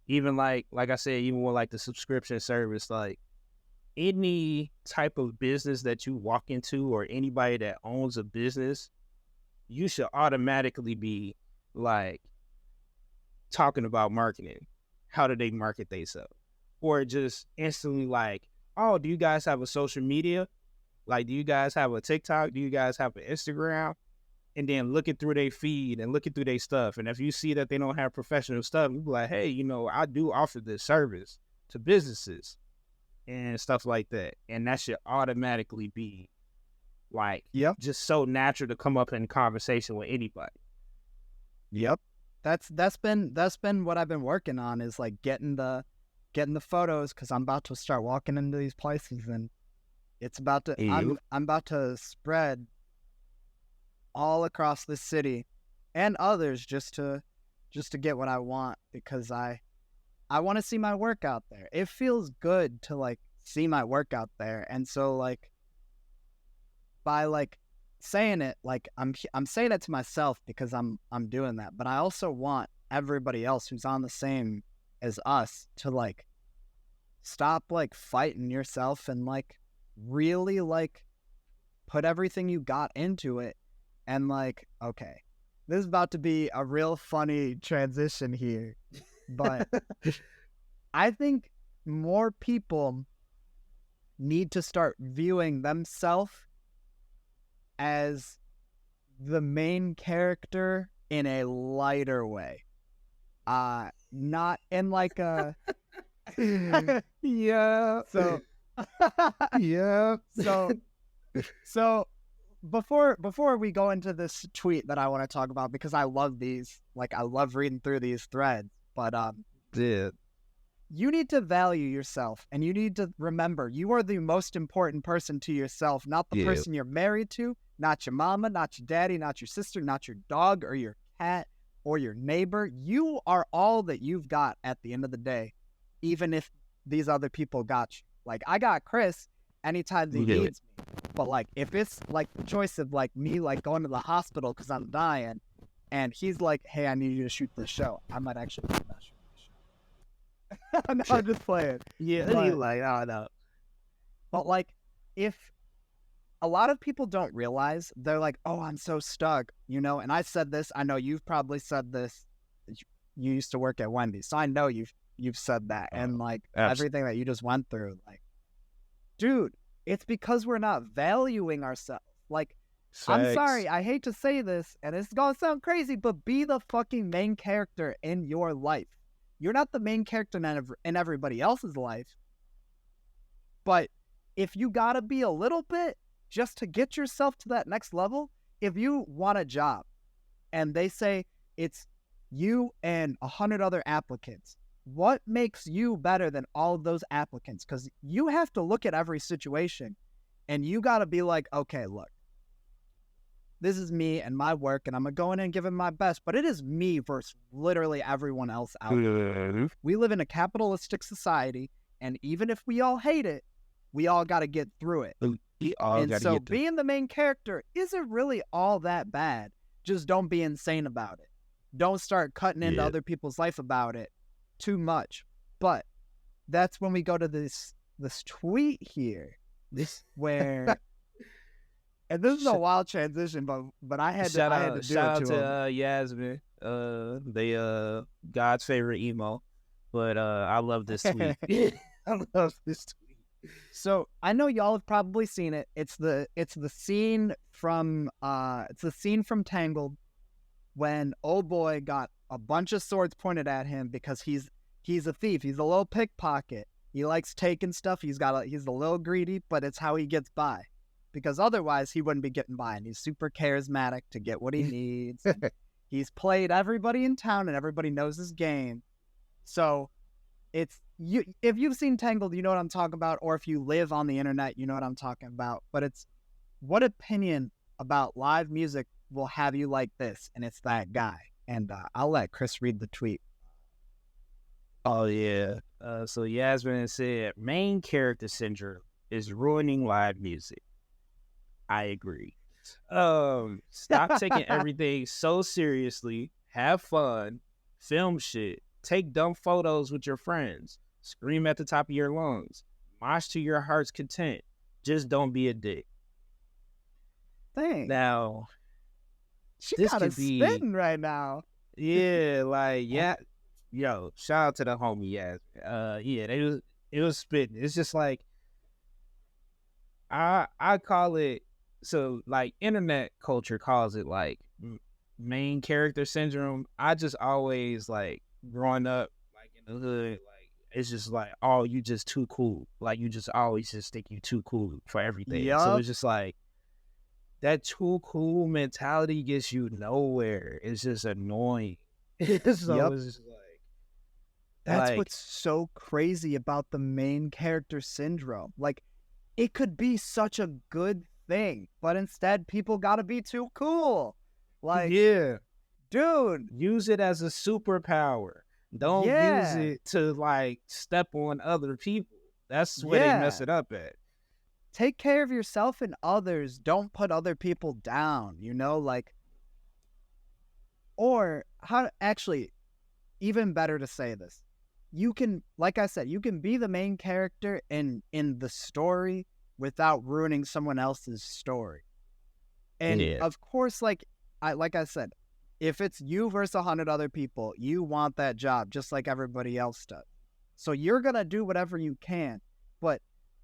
Even like I said, even with like the subscription service, like any type of business that you walk into or anybody that owns a business, you should automatically be like talking about marketing. How do they market themselves? Or just instantly like, oh, do you guys have a social media? Like, do you guys have a TikTok? Do you guys have an Instagram? And then looking through their feed and looking through their stuff. And if you see that they don't have professional stuff, you be like, hey, I do offer this service to businesses and stuff like that. And that should automatically be like, just so natural to come up in conversation with anybody. That's been what I've been working on, is like getting the photos, because I'm about to start walking into these places and it's about to I'm about to spread all across the city and others just to get what I want, because I want to see my work out there. It feels good to like see my work out there. And so like by like saying it, like I'm saying it to myself because I'm doing that, but I also want everybody else who's on the same as us to like stop like fighting yourself and like really like put everything you got into it. And like, okay, this is about to be a real funny transition here, but I think more people need to start viewing themselves as the main character in a lighter way. Not in like a So before we go into this tweet that I want to talk about, because I love these, like I love reading through these threads, but you need to value yourself, and you need to remember you are the most important person to yourself, not the person you're married to, not your mama, not your daddy, not your sister, not your dog or your cat or your neighbor. You are all that you've got at the end of the day, even if these other people got you. Like, I got Chris anytime he needs me. But, like, if it's, like, the choice of, like, me, like, going to the hospital because I'm dying, and he's like, hey, I need you to shoot this show, I might actually not shoot this show. No, I'm just playing. Yeah, But, you like, oh, no. But, like, if a lot of people don't realize, they're like, oh, I'm so stuck, you know? And I said this, I know you've probably said this. You used to work at Wendy's, so I know you've said that. And, like, everything that you just went through, like, dude, it's because we're not valuing ourselves. Like, I'm sorry, I hate to say this, and it's gonna sound crazy, but be the fucking main character in your life. You're not the main character in everybody else's life, but if you gotta be a little bit just to get yourself to that next level, if you want a job and they say it's you and 100 other applicants, what makes you better than all of those applicants? Because you have to look at every situation and you got to be like, okay, look, this is me and my work, and I'm going to go in and give it my best, but it is me versus literally everyone else out there. We live in a capitalistic society, and even if we all hate it, we all got to get through it. And so being the main character isn't really all that bad. Just don't be insane about it. Don't start cutting into other people's life about it too much. But that's when we go to this tweet here, where, and this is a wild transition, but I had to do it to him. Yasmin, God's favorite emo, but I love this tweet. I love this tweet. So I know y'all have probably seen it. It's the scene from Tangled, when old boy got a bunch of swords pointed at him because he's a thief. He's a little pickpocket. He likes taking stuff. He's a little greedy, but it's how he gets by, because otherwise he wouldn't be getting by. And he's super charismatic to get what he needs. He's played everybody in town and everybody knows his game. So it's you. If you've seen Tangled, you know what I'm talking about. Or if you live on the internet, you know what I'm talking about. But it's, what opinion about live music will have you like this? And it's that guy. And I'll let Chris read the tweet. Oh, yeah. So Yasmin said, main character syndrome is ruining live music. I agree. Stop taking everything so seriously. Have fun. Film shit. Take dumb photos with your friends. Scream at the top of your lungs. Mosh to your heart's content. Just don't be a dick. Thanks. Now, she got us spitting right now. Yeah, like, yeah. Yo, shout out to the homie, yeah. It was spitting. It's just like, I call it, so like internet culture calls it like main character syndrome. I just always, like, growing up like in the hood, like, it's just like, oh, you just too cool. Like, you just always just think you too cool for everything. Yep. So it's just like, that too cool mentality gets you nowhere. It's just annoying. So it's just like, that's what's so crazy about the main character syndrome. Like, it could be such a good thing, but instead people gotta be too cool. Like, yeah, dude, use it as a superpower. Don't use it to, like, step on other people. That's where they mess it up at. Take care of yourself and others. Don't put other people down, you know? Like, or how, actually, even better to say this. You can, like I said, you can be the main character in the story without ruining someone else's story. And of course, like I said, if it's you versus 100 other people, you want that job just like everybody else does. So you're going to do whatever you can, but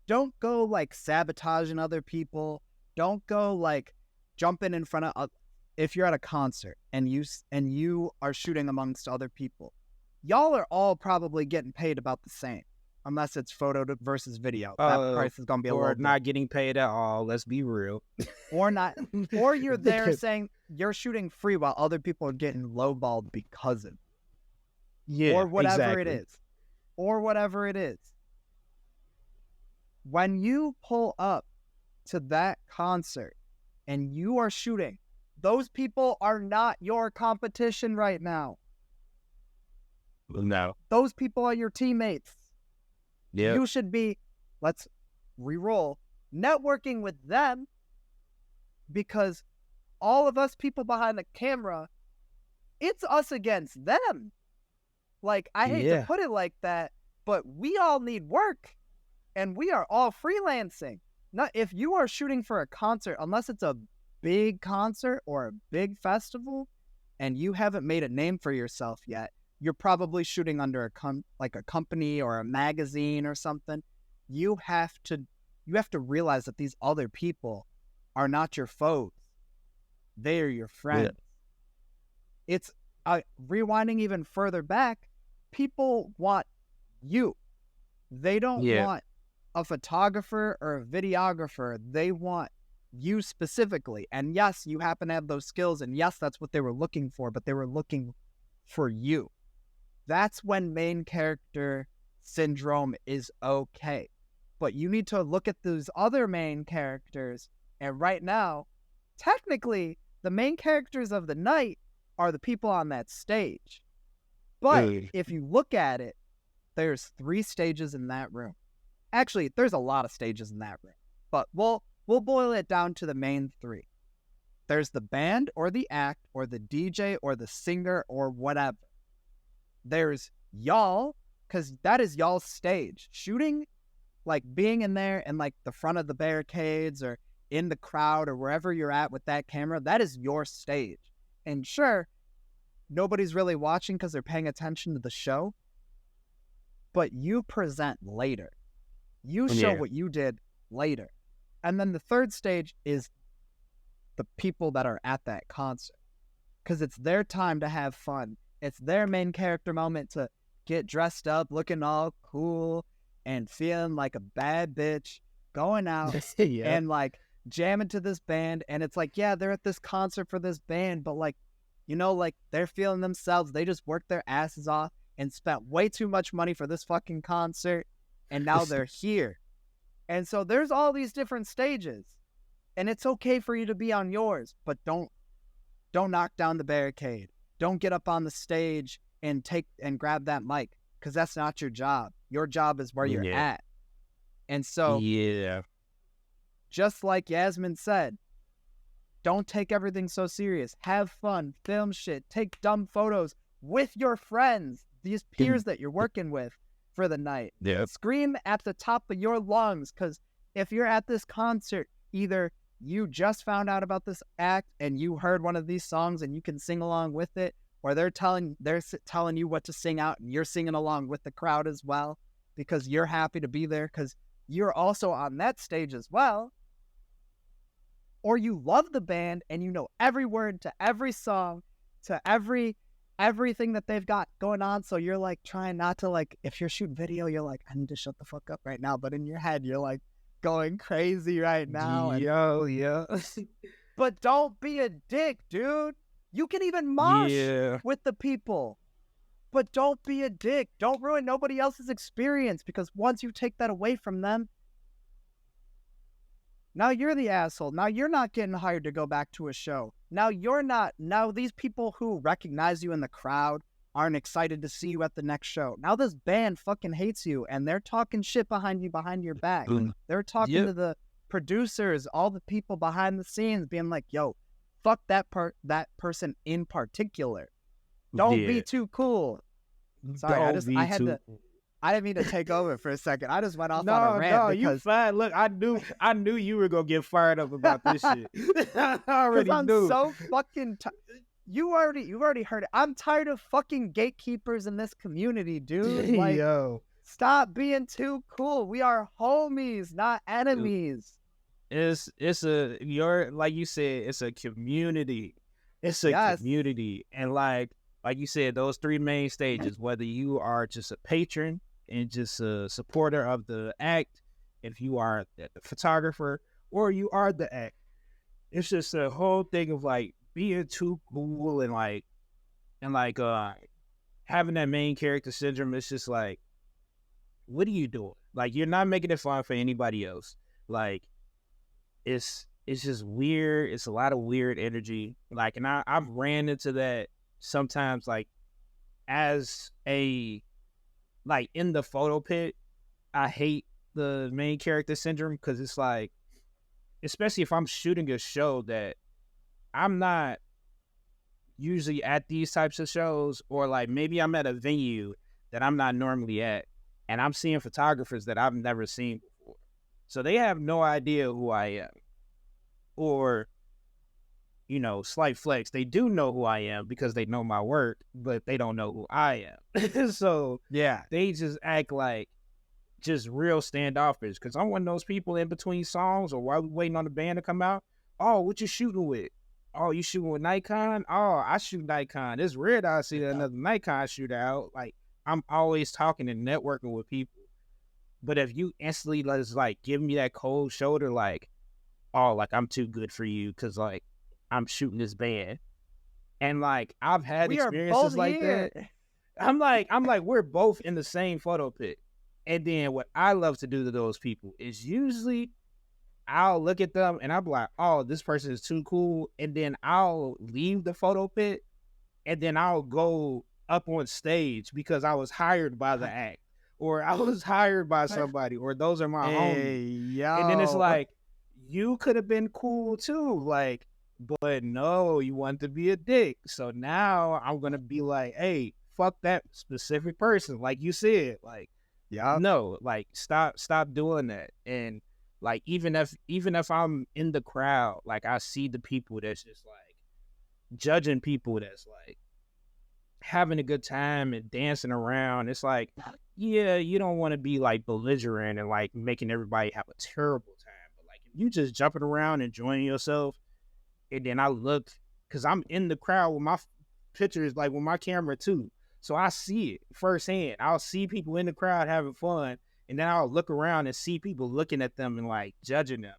don't go like sabotaging other people. Don't go like jumping in front of, if you're at a concert and you are shooting amongst other people, y'all are all probably getting paid about the same, unless it's photo versus video. That price is going to be a little bit. Not getting paid at all. Let's be real. Or not. Or you're there saying you're shooting free while other people are getting lowballed because of it. Yeah, or whatever it is. Or whatever it is. When you pull up to that concert and you are shooting, those people are not your competition right now. No. Those people are your teammates. Yeah. You should be let's re-roll networking with them, because all of us people behind the camera, it's us against them. Like, I hate to put it like that, but we all need work, and we are all freelancing. Not if you are shooting for a concert, unless it's a big concert or a big festival, and you haven't made a name for yourself yet, you're probably shooting under a company or a magazine or something. You have to realize that these other people are not your foes; they are your friends. Yeah. It's rewinding even further back. People want you. They don't want a photographer or a videographer. They want you specifically. And yes, you happen to have those skills. And yes, that's what they were looking for, but they were looking for you. That's when main character syndrome is okay. But you need to look at those other main characters. And right now, technically, the main characters of the night are the people on that stage. But if you look at it, there's 3 stages in that room. Actually, there's a lot of stages in that room. But we'll boil it down to the main 3. There's the band or the act or the DJ or the singer or whatever. There's y'all, because that is y'all's stage. Shooting, like being in there and like the front of the barricades or in the crowd or wherever you're at with that camera, that is your stage. And sure, nobody's really watching because they're paying attention to the show, but you present later. You show what you did later. And then the 3rd stage is the people that are at that concert, because it's their time to have fun. It's their main character moment to get dressed up, looking all cool and feeling like a bad bitch, going out and like jamming to this band. And it's like, yeah, they're at this concert for this band, but like, you know, like they're feeling themselves. They just worked their asses off and spent way too much money for this fucking concert. And now they're here. And so there's all these different stages. And it's okay for you to be on yours, but don't knock down the barricade. Don't get up on the stage and grab that mic, because that's not your job. Your job is where you're at. And so just like Yasmin said, don't take everything so serious. Have fun, film shit, take dumb photos with your friends, these peers that you're working with for the night. Scream at the top of your lungs, because if you're at this concert, either you just found out about this act and you heard one of these songs and you can sing along with it, or they're telling you what to sing out and you're singing along with the crowd as well because you're happy to be there because you're also on that stage as well. Or you love the band and you know every word to every song, to everything that they've got going on. So you're like trying not to, like, if you're shooting video, you're like, I need to shut the fuck up right now. But in your head, you're like going crazy right now. But don't be a dick, dude. You can even mosh with the people. But don't be a dick. Don't ruin nobody else's experience, because once you take that away from them, now you're the asshole. Now you're not getting hired to go back to a show. Now you're not. Now these people who recognize you in the crowd aren't excited to see you at the next show. Now this band fucking hates you and they're talking shit behind your back. They're talking to the producers, all the people behind the scenes, being like, yo, fuck that person in particular. Don't be too cool. Sorry, I didn't mean to take over for a second. I just went off on a rant. No, you fine. Look, I knew you were gonna get fired up about this shit. I already knew. I'm so fucking you already heard it. I'm tired of fucking gatekeepers in this community, dude. Like, stop being too cool. We are homies, not enemies. It's like you said, it's a community. It's a community, and like you said, those 3 main stages. Whether you are just a patron and just a supporter of the act, if you are the photographer, or you are the act, it's just a whole thing of like being too cool and having that main character syndrome. It's just like, what are you doing? Like, you're not making it fun for anybody else. Like, it's just weird. It's a lot of weird energy. Like, and I've ran into that sometimes, like, as a, like, in the photo pit. I hate the main character syndrome because it's like, especially if I'm shooting a show that I'm not usually at these types of shows, or like maybe I'm at a venue that I'm not normally at, and I'm seeing photographers that I've never seen before. So they have no idea who I am. Or, slight flex, they do know who I am because they know my work, but they don't know who I am. So Yeah. they just act like just real standoffish because I'm one of those people in between songs or while we waiting on the band to come out. Oh, what you shooting with? Oh, you shooting with Nikon? Oh, I shoot Nikon. It's rare that I see another Nikon shooter out. Like, I'm always talking and networking with people. But if you instantly just like give me that cold shoulder, like, oh, like I'm too good for you because like I'm shooting this band. And like I've had We are experiences both like here. that. I'm like, we're both in the same photo pit. And then what I love to do to those people is usually I'll look at them and I'm like, oh, this person is too cool. And then I'll leave the photo pit and then I'll go up on stage because I was hired by the act or I was hired by somebody or those are my Hey, homies. yo. And then it's like, you could have been cool too. Like, but no, you want to be a dick. So now I'm going to be like, hey, fuck that specific person. Like you said, like, yeah. no, like stop doing that. And like even if I'm in the crowd, like I see the people that's just like judging people that's like having a good time and dancing around. It's like, yeah, you don't want to be like belligerent and like making everybody have a terrible time. But like if you just jumping around enjoying yourself, and then I look because I'm in the crowd with my pictures, like with my camera too. So I see it firsthand. I'll see people in the crowd having fun, and then I'll look around and see people looking at them and like judging them.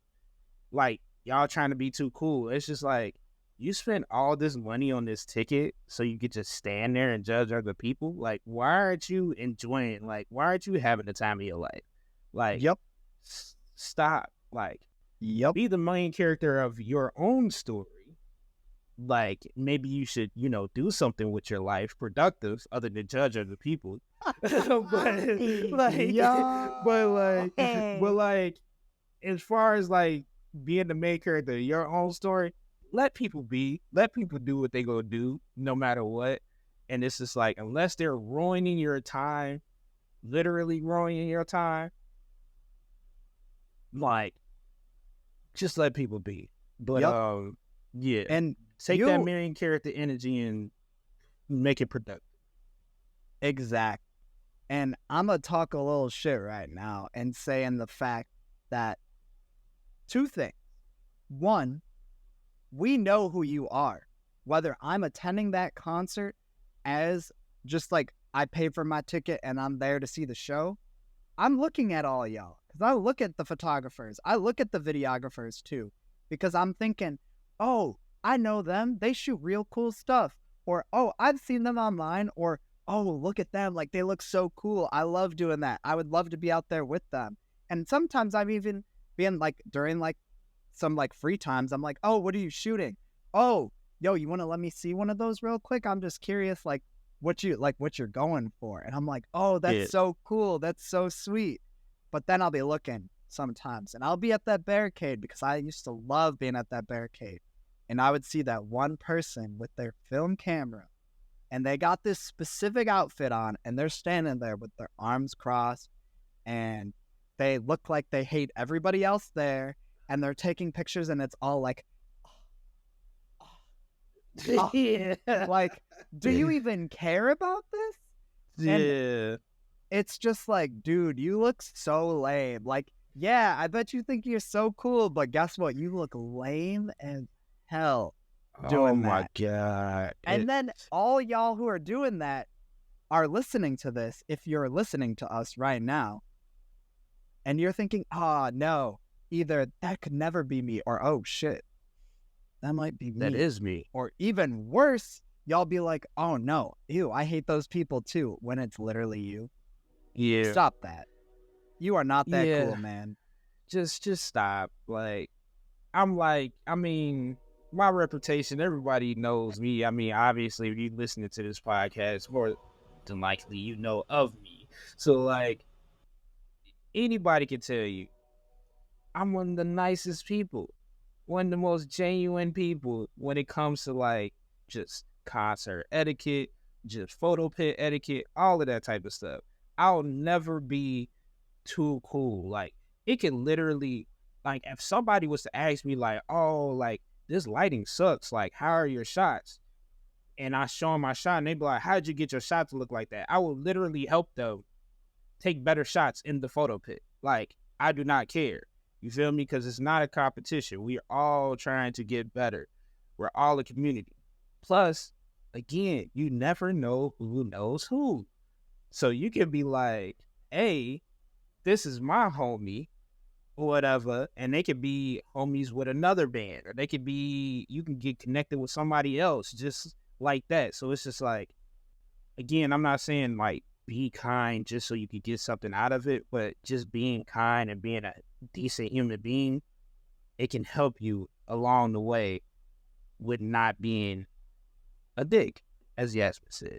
Like, y'all trying to be too cool. It's just like, you spent all this money on this ticket so you could just stand there and judge other people? Like, why aren't you enjoying, like, why aren't you having the time of your life? Like, Yep. Stop. Like, Yep. be the main character of your own story. Like, maybe you should, do something with your life, productive, other than judge other people. but like, as far as like being the main character of your own story, let people do what they gonna do, no matter what. And it's just like, unless they're ruining your time, literally ruining your time, like, just let people be. But yeah, and take that main character energy and make it productive. Exact. And I'm gonna talk a little shit right now and saying the fact that two things. One, we know who you are. Whether I'm attending that concert as just like I paid for my ticket and I'm there to see the show, I'm looking at all y'all. Because I look at the photographers. I look at the videographers too. Because I'm thinking, oh, I know them. They shoot real cool stuff. Or, oh, I've seen them online. Or, oh, look at them. Like, they look so cool. I love doing that. I would love to be out there with them. And sometimes I'm even being like, during like some like free times, I'm like, oh, what are you shooting? Oh, yo, you want to let me see one of those real quick? I'm just curious, like what you're going for. And I'm like, oh, that's so cool. That's so sweet. But then I'll be looking sometimes and I'll be at that barricade because I used to love being at that barricade. And I would see that one person with their film camera and they got this specific outfit on and they're standing there with their arms crossed and they look like they hate everybody else there and they're taking pictures and it's all like, Yeah. Like, do you even care about this? Yeah. And it's just like, dude, you look so lame. Like, yeah, I bet you think you're so cool, but guess what? You look lame as hell doing that. Oh my God. And then all y'all who are doing that are listening to this, if you're listening to us right now, and you're thinking, oh, no, either that could never be me, or, oh, shit, that might be me. That is me. Or even worse, y'all be like, oh, no, ew, I hate those people too, when it's literally you. Yeah. Stop that. You are not that cool, man. Just stop. Like, I mean, my reputation, everybody knows me. I mean, obviously, if you listening to this podcast, more than likely, you know of me. So, like, Anybody can tell you, I'm one of the nicest people, one of the most genuine people when it comes to like just concert etiquette, just photo pit etiquette, all of that type of stuff. I'll never be too cool. Like it can literally, like if somebody was to ask me like, oh, like this lighting sucks, like how are your shots? And I show them my shot and they be like, how'd you get your shot to look like that? I will literally help them take better shots in the photo pit. Like I do not care. You feel me? Because it's not a competition. We're all trying to get better. We're all a community. Plus, again, you never know who knows who. So you can be like, hey, this is my homie or whatever, and they could be homies with another band, or they could be, you can get connected with somebody else just like that. So it's just like, again, I'm not saying like be kind just so you could get something out of it, but just being kind and being a decent human being, it can help you along the way with not being a dick, as Yasmin said.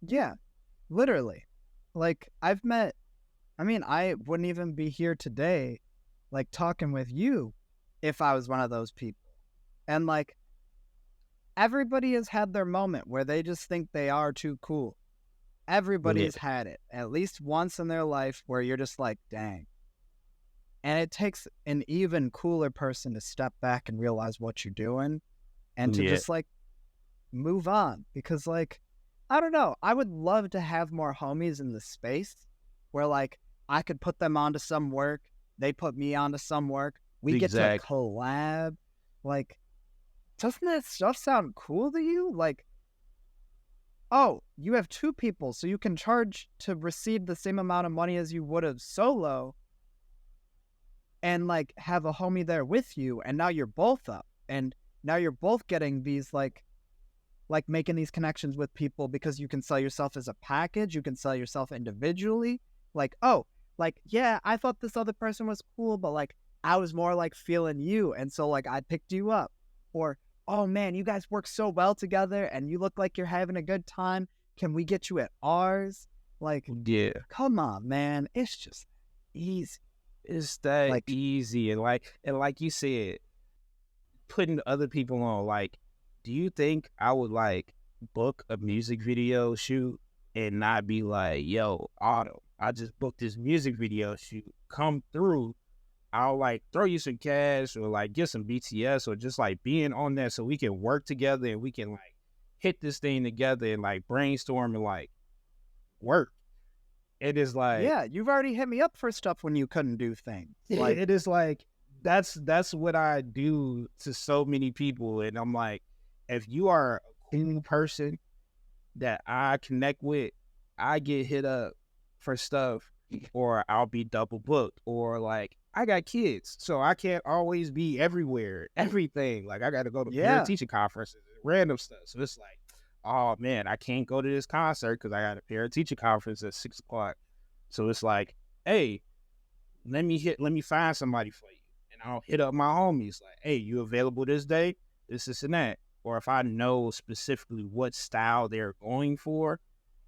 Yeah, literally. Like I wouldn't even be here today, like talking with you if I was one of those people. And like, everybody has had their moment where they just think they are too cool. Everybody's had it at least once in their life where you're just like, dang. And it takes an even cooler person to step back and realize what you're doing and to just like move on. Because like, I don't know, I would love to have more homies in the space where like I could put them onto some work, they put me onto some work, we get to collab. Like, doesn't that stuff sound cool to you? Like, oh, you have two people, so you can charge to receive the same amount of money as you would have solo, and like have a homie there with you, and now you're both up, and now you're both getting these like making these connections with people because you can sell yourself as a package, you can sell yourself individually. Like, oh, like, yeah, I thought this other person was cool, but like I was more like feeling you, and so like I picked you up. Or, oh man, you guys work so well together and you look like you're having a good time. Can we get you at ours? Like, Yeah. Come on, man. It's just easy. It's that like, easy. And like you said, putting other people on, like, do you think I would like book a music video shoot and not be like, yo, Autumn, I just booked this music video shoot, come through, I'll like throw you some cash or like get some BTS or just like being on that so we can work together and we can like hit this thing together and like brainstorm and like work. It is like, yeah, you've already hit me up for stuff when you couldn't do things. Like, it is like, that's what I do to so many people. And I'm like, if you are a cool person that I connect with, I get hit up for stuff, or I'll be double booked, or like I got kids, so I can't always be everywhere, everything. Like I got to go to parent teacher conferences, random stuff. So it's like, oh man, I can't go to this concert because I got a parent teacher conference at 6:00. So it's like, hey, let me find somebody for you, and I'll hit up my homies like, hey, you available this day? This and that. Or if I know specifically what style they're going for,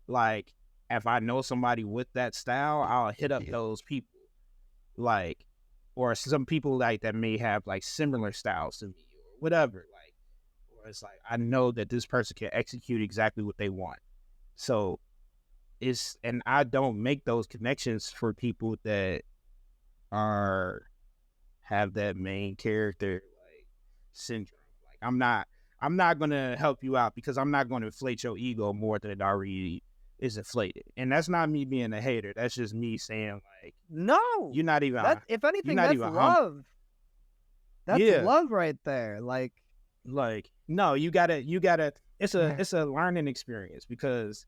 like if I know somebody with that style, I'll hit up those people. Like, or some people like that may have like similar styles to me or whatever. Like, or it's like I know that this person can execute exactly what they want. So and I don't make those connections for people that have that main character like syndrome. Like I'm not gonna help you out because I'm not gonna inflate your ego more than it already is inflated. And that's not me being a hater. That's just me saying like, no, you're not even. If anything, that's love. That's love right there. Like no, you gotta. It's a learning experience because,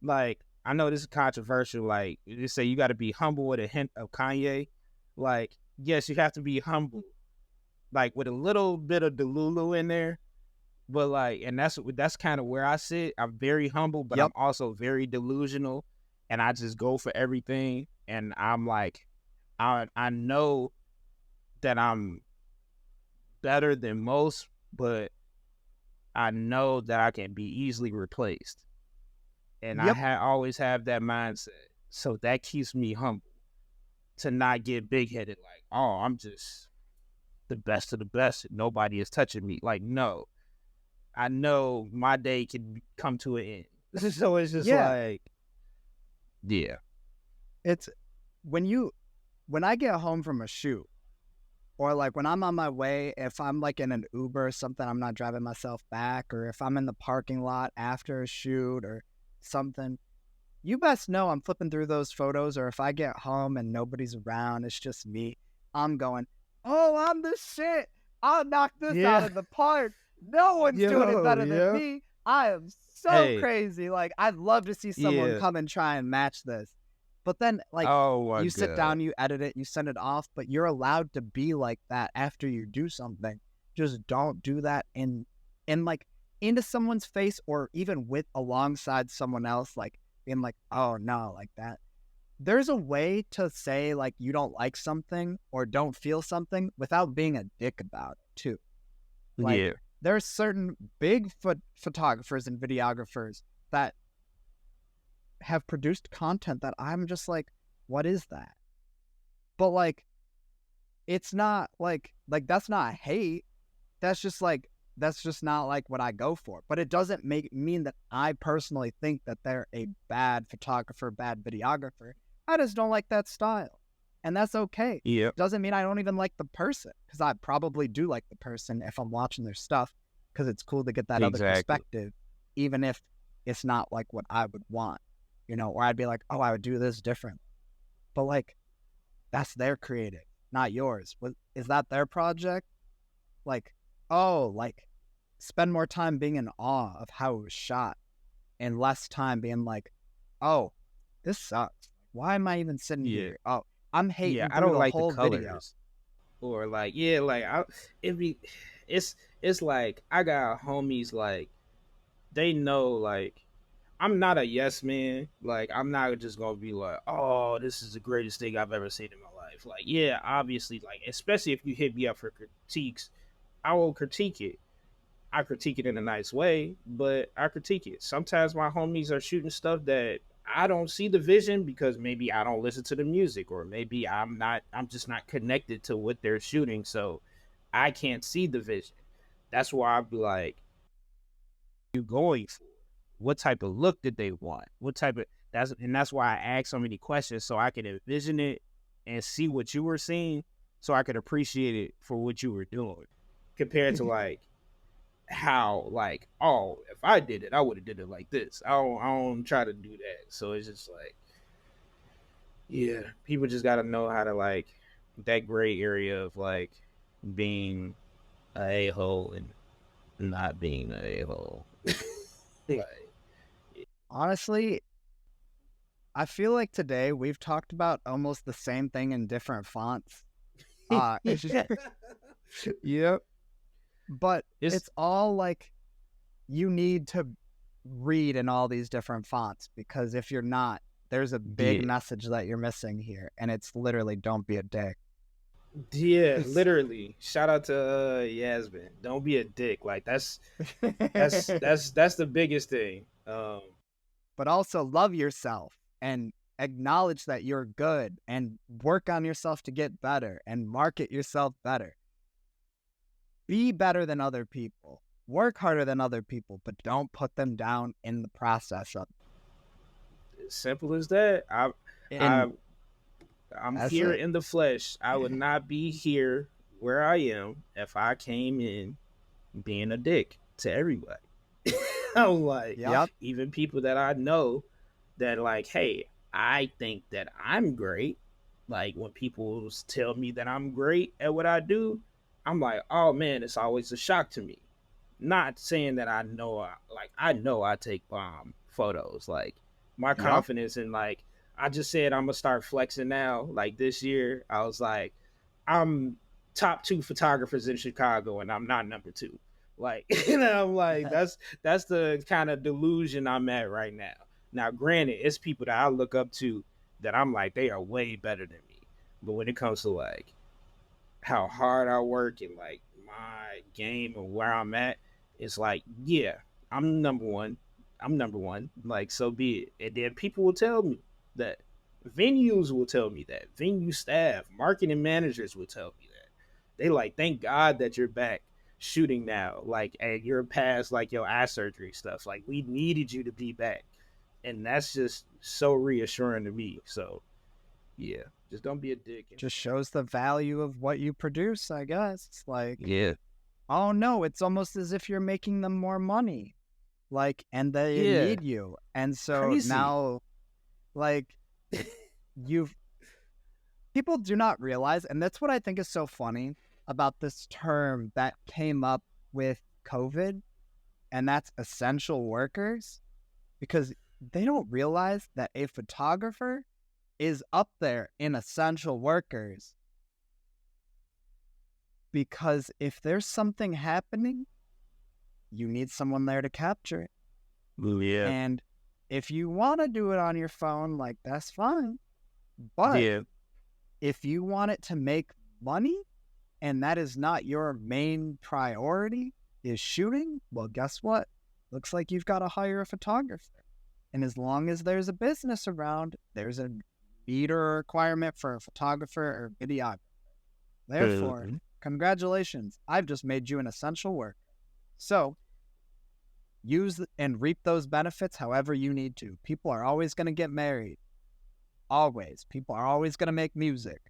like, I know this is controversial. Like, you say you got to be humble with a hint of Kanye. Like, yes, you have to be humble, like with a little bit of Delulu in there. But like, and that's kind of where I sit. I'm very humble, but I'm also very delusional, and I just go for everything. And I'm like, I know that I'm better than most, but I know that I can be easily replaced. And I always have that mindset. So that keeps me humble. to not get big headed, like, oh, I'm just the best of the best. Nobody is touching me. Like, no, I know my day can come to an end. So it's just Yeah, like, yeah, it's when I get home from a shoot, or like when I'm on my way, if I'm like in an Uber or something, I'm not driving myself back, or if I'm in the parking lot after a shoot or something, you best know I'm flipping through those photos. Or if I get home and nobody's around, it's just me, I'm going, oh, I'm the shit. I'll knock this out yeah, of the park. No one's doing it yo, better than yeah, me. I am so hey, crazy. Like, I'd love to see someone yeah, come and try and match this. But then, like, oh my you sit god, down, you edit it, you send it off, but you're allowed to be like that after you do something. Just don't do that in like into someone's face, or even with alongside someone else, like being like, oh no, like that. There's a way to say like you don't like something or don't feel something without being a dick about it too. Like, yeah, there's certain big photographers and videographers that have produced content that I'm just like, what is that? But like, it's not like that's not hate. That's just like, that's just not like what I go for. But it doesn't mean that I personally think that they're a bad photographer, bad videographer. I just don't like that style. And that's okay. yeah, Doesn't mean I don't even like the person, because I probably do like the person if I'm watching their stuff, because it's cool to get that other exactly, perspective, even if it's not like what I would want, or I'd be like, oh, I would do this different. But like, that's their creative, not yours. Is that their project? Like, oh, like, spend more time being in awe of how it was shot and less time being like, oh, this sucks. Why am I even sitting yeah, here? Oh, I'm yeah. hating I through don't the like the whole video. colors, or like, yeah, like it be, it's it's like I got homies like they know like I'm not a yes man. Like I'm not just gonna be like, oh, this is the greatest thing I've ever seen in my life. Like, yeah, obviously, like especially if you hit me up for critiques, I will critique it. I critique it in a nice way, but I critique it. Sometimes my homies are shooting stuff that I don't see the vision because maybe I don't listen to the music, or maybe I'm just not connected to what they're shooting, so I can't see the vision. That's why I'd be like, you going for? What type of look did they want? What type of that's why I asked so many questions so I could envision it and see what you were seeing, so I could appreciate it for what you were doing. Compared to like how like, oh, if I did it, I would have did it like this. I don't try to do that. So it's just like, yeah, people just gotta know how to like that gray area of like being a hole and not being a hole. Like, Honestly, I feel like today we've talked about almost the same thing in different fonts. It's just, yeah. Yep. but It's it's all like, you need to read in all these different fonts, because if you're not, there's a big yeah. message that you're missing here, and it's literally, don't be a dick. Yeah, literally. Shout out to Yasmin. Don't be a dick. Like that's the biggest thing. But also love yourself and acknowledge that you're good, and work on yourself to get better and market yourself better. Be better than other people. Work harder than other people, but don't put them down in the process of Simple as that. it. I And I'm that's here it. in the flesh. I would not be here where I am if I came in being a dick to everybody. I'm like, Yep. even people that I know that like, hey, I think that I'm great. Like when people tell me that I'm great at what I do, I'm like, oh man, it's always a shock to me. Not saying that I know I take bomb photos. Like my Yep. confidence in like I just said I'm gonna start flexing now. Like this year, I was like, I'm top two photographers in Chicago, and I'm not number two. Like, I'm like, that's the kind of delusion I'm at right now. Now, granted, it's people that I look up to that I'm like, they are way better than me. But when it comes to like how hard I work and like my game and where I'm at, it's like, yeah, I'm number one. I'm number one. Like, so be it. And then people will tell me that. Venues will tell me that. Venue staff, marketing managers will tell me that. They like, thank God that you're back shooting now. Like, and you're past like your eye surgery stuff. Like, we needed you to be back. And that's just so reassuring to me. So yeah, just don't be a dick. Just shows the value of what you produce, I guess. It's like, Yeah. oh no, it's almost as if you're making them more money. Like, and they Yeah. need you. And so Crazy. now, like, people do not realize, and that's what I think is so funny about this term that came up with COVID, and that's essential workers, because they don't realize that a photographer is up there in essential workers. Because if there's something happening, you need someone there to capture it. Yeah. And if you want to do it on your phone, like, that's fine. But Yeah. if you want it to make money, and that is not your main priority, is shooting, well, guess what? Looks like you've got to hire a photographer. And as long as there's a business around, there's a meter requirement for a photographer or videographer. Therefore, congratulations, I've just made you an essential worker. So, use and reap those benefits however you need to. People are always going to get married. Always. People are always going to make music.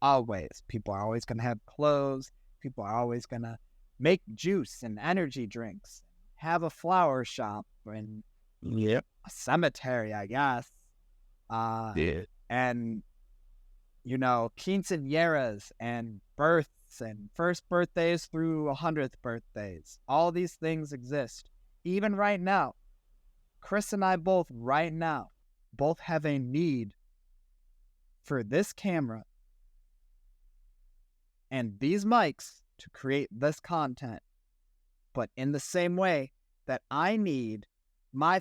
Always. People are always going to have clothes. People are always going to make juice and energy drinks. Have a flower shop and a cemetery, I guess. And, you know, quinceañeras and births and first birthdays through 100th birthdays. All these things exist. Even right now, Chris and I both have a need for this camera and these mics to create this content. But in the same way that I need my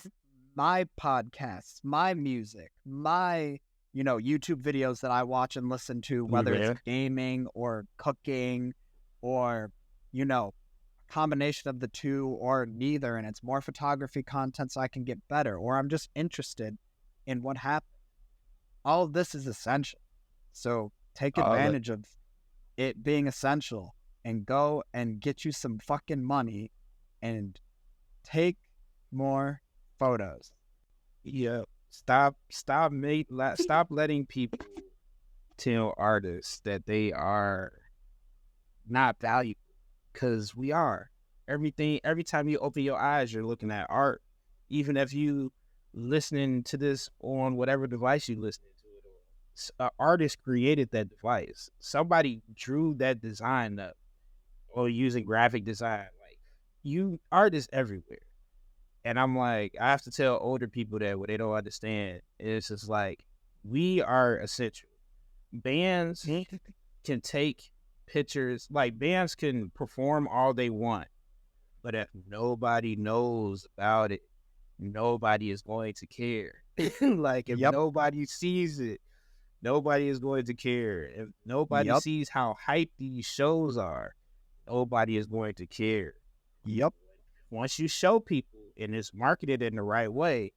podcasts, my music, my, you know, YouTube videos that I watch and listen to, whether it's gaming or cooking or, you know, a combination of the two or neither, and it's more photography content so I can get better, or I'm just interested in what happened. All of this is essential. So take advantage of it being essential and go and get you some fucking money and take more photos. Yeah. Stop letting people tell artists that they are not valuable, because we are. Every time you open your eyes, you're looking at art. Even if you listening to this on whatever device you listening to it on, an artist created that device. Somebody drew that design up or using graphic design. Like, you artists everywhere. And I'm like, I have to tell older people that what they don't understand is just like, we are essential. Bands can take pictures, like bands can perform all they want, but if nobody knows about it, nobody is going to care. Like, if nobody sees it, nobody is going to care. If nobody sees how hyped these shows are, nobody is going to care. Once you show people and it's marketed in the right way,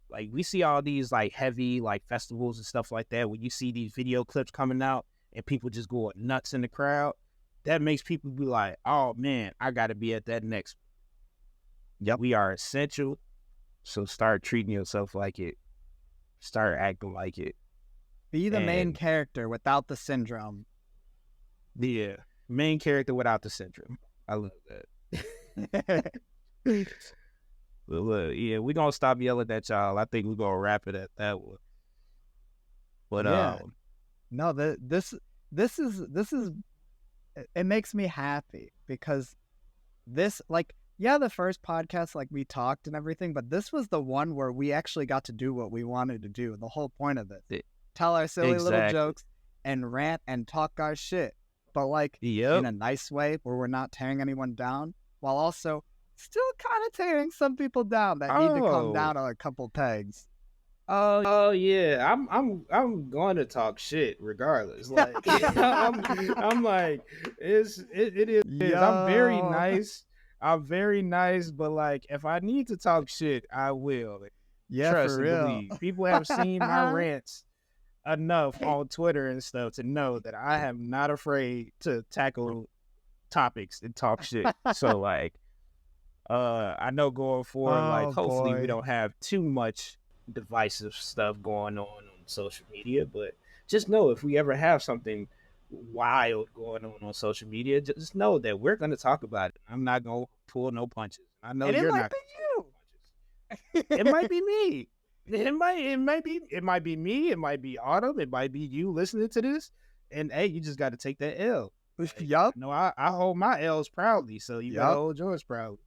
like we see all these like heavy like festivals and stuff like that, when you see these video clips coming out and people just going nuts in the crowd, that makes people be like, oh man, I got to be at that next one. We are essential. So start treating yourself like it. Start acting like it. Be the main character without the syndrome. Yeah. Main character without the syndrome. I love that. But look, yeah, we're gonna stop yelling at y'all. I think we're gonna wrap it at that one. But no, this is it makes me happy, because this, like, the first podcast, like, we talked and everything, but this was the one where we actually got to do what we wanted to do. The whole point of it, tell our silly little jokes and rant and talk our shit, but like in a nice way where we're not tearing anyone down, while also still kind of tearing some people down that need to come down on a couple pegs. Oh yeah, I'm going to talk shit regardless. Like, I'm like, it is. I'm very nice. I'm very nice, but like, if I need to talk shit, I will. Yeah, Trust for and real. believe. People have seen my rants. enough on Twitter and stuff to know that I am not afraid to tackle topics and talk shit. So like, I know going forward, like, Oh hopefully we boy. don't have too much divisive stuff going on social media, but just know if we ever have something wild going on social media, just know that we're going to talk about it. I'm not going to pull no punches. I know And it you're might not be gonna pull no you. punches. It might be me. It might be me. It might be Autumn. It might be you listening to this. And hey, you just got to take that L. Like, Yup. no, I hold my L's proudly, so you better Yup. hold yours proudly.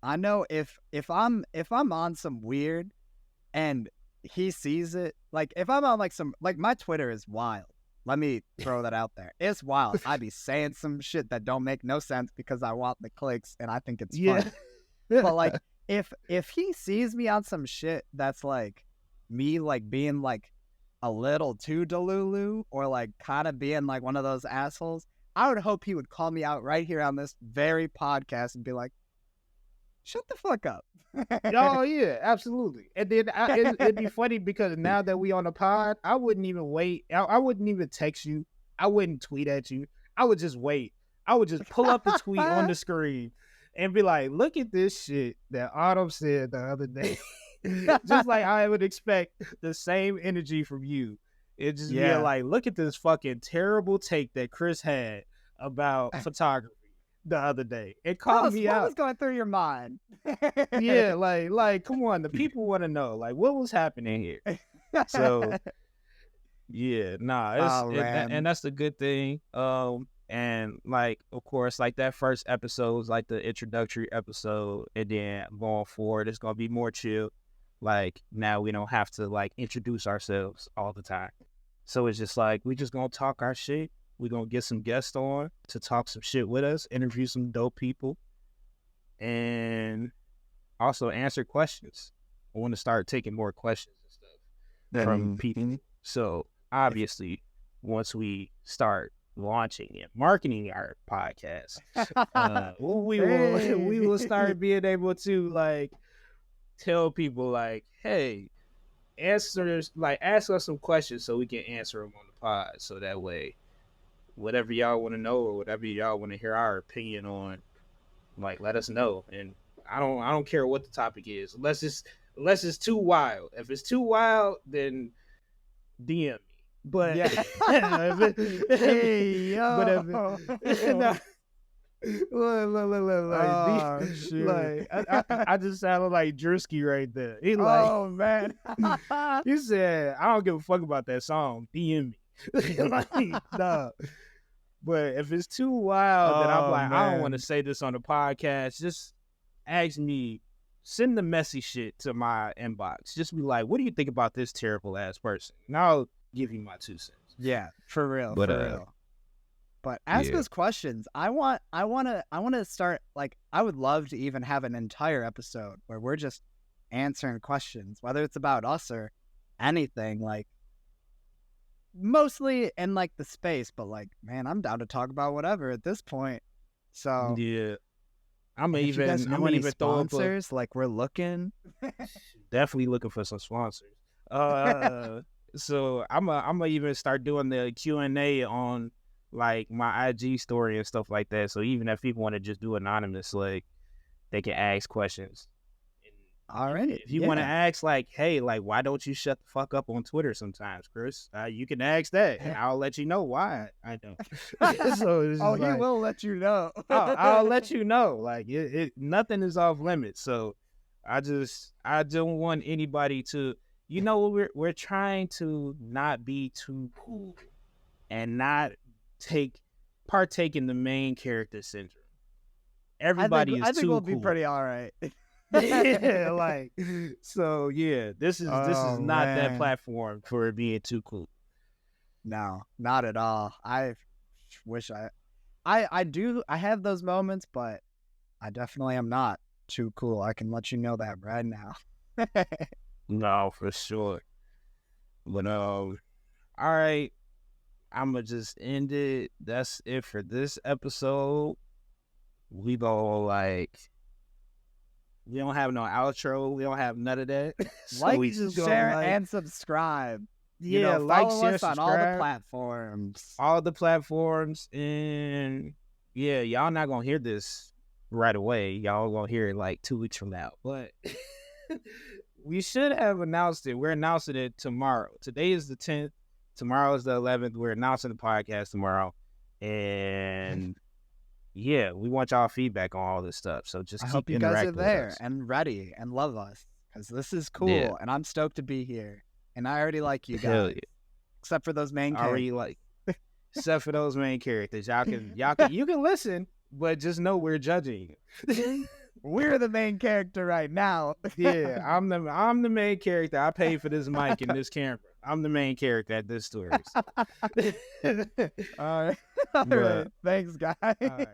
I know if I'm on some weird and he sees it, like if I'm on like some, like my Twitter is wild. Let me throw that out there. It's wild. I be saying some shit that don't make no sense because I want the clicks and I think it's funny. But like if he sees me on some shit that's like me like being like a little too delulu or like kind of being like one of those assholes, I would hope he would call me out right here on this very podcast and be like, shut the fuck up. Oh yeah, absolutely. And then it'd be funny because now that we on the pod, I wouldn't even wait. I wouldn't even text you. I wouldn't tweet at you. I would just wait. I would just pull up the tweet on the screen and be like, "Look at this shit that Autumn said the other day." Just like I would expect the same energy from you. It just be like, "Look at this fucking terrible take that Chris had about photography the other day. It called me out. What was going through your mind? Yeah, like, come on, the people want to know, like, what was happening here. So, yeah, nah, and that's the good thing. And like, of course, like that first episode was like the introductory episode, and then going forward, it's gonna be more chill. Like now, we don't have to like introduce ourselves all the time. So it's just like we just gonna talk our shit. We're going to get some guests on to talk some shit with us, interview some dope people, and also answer questions. I want to start taking more questions and stuff from people. So obviously, once we start launching and marketing our podcast, we will start being able to like tell people like, hey, ask us some questions so we can answer them on the pod. So that way, whatever y'all want to know or whatever y'all want to hear our opinion on, like let us know. And I don't care what the topic is, unless it's too wild. If it's too wild, then DM me. But yeah. Hey yo. But look, I just sounded like Drewski right there. He like, oh man. He said, I don't give a fuck about that song. DM me. Like, nah. But if it's too wild, then I'm like, I don't want to say this on the podcast. Just ask me, send the messy shit to my inbox. Just be like, what do you think about this terrible ass person? And I'll give you my 2 cents. Yeah, for real, for real. But ask us questions. I want to start, like, I would love to even have an entire episode where we're just answering questions, whether it's about us or anything, like, mostly in like the space, but like, man, I'm down to talk about whatever at this point. So yeah, I'm even throw sponsors. Like we're looking, definitely looking for some sponsors. So I'm even start doing the Q&A on like my IG story and stuff like that. So even if people want to just do anonymous, like they can ask questions. All right. If you want to ask, like, hey, like, why don't you shut the fuck up on Twitter sometimes, Chris? You can ask that, and I'll let you know why I don't. So he will let you know. I'll let you know. Like, nothing is off limits. So I don't want anybody to, we're trying to not be too cool and not partake in the main character syndrome. Everybody I think we'll cool. be pretty all right. Yeah, like, so yeah, this is not that platform for it being too cool. No, not at all. I wish I have those moments, but I definitely am not too cool. I can let you know that right now. No, for sure. But all right, I'ma just end it. That's it for this episode. We don't have no outro. We don't have none of that. So share, and subscribe. Yeah, like, follow share, us on all the subscribe. platforms. All the platforms, and yeah, y'all not gonna hear this right away. Y'all gonna hear it like 2 weeks from now, but we should have announced it. We're announcing it tomorrow. Today is the 10th. Tomorrow is the 11th. We're announcing the podcast tomorrow, and yeah, we want y'all feedback on all this stuff. So just I keep hope you guys are interacting with there us. and ready and love us, because this is cool, Yeah. and I'm stoked to be here. And I already like you Hell guys, yeah. except for those main characters. Already like, except for those main characters, you can listen, but just know we're judging you. We're the main character right now. Yeah, I'm the main character. I paid for this mic and this camera. I'm the main character at this story. All right. All right. Thanks, guys. All right.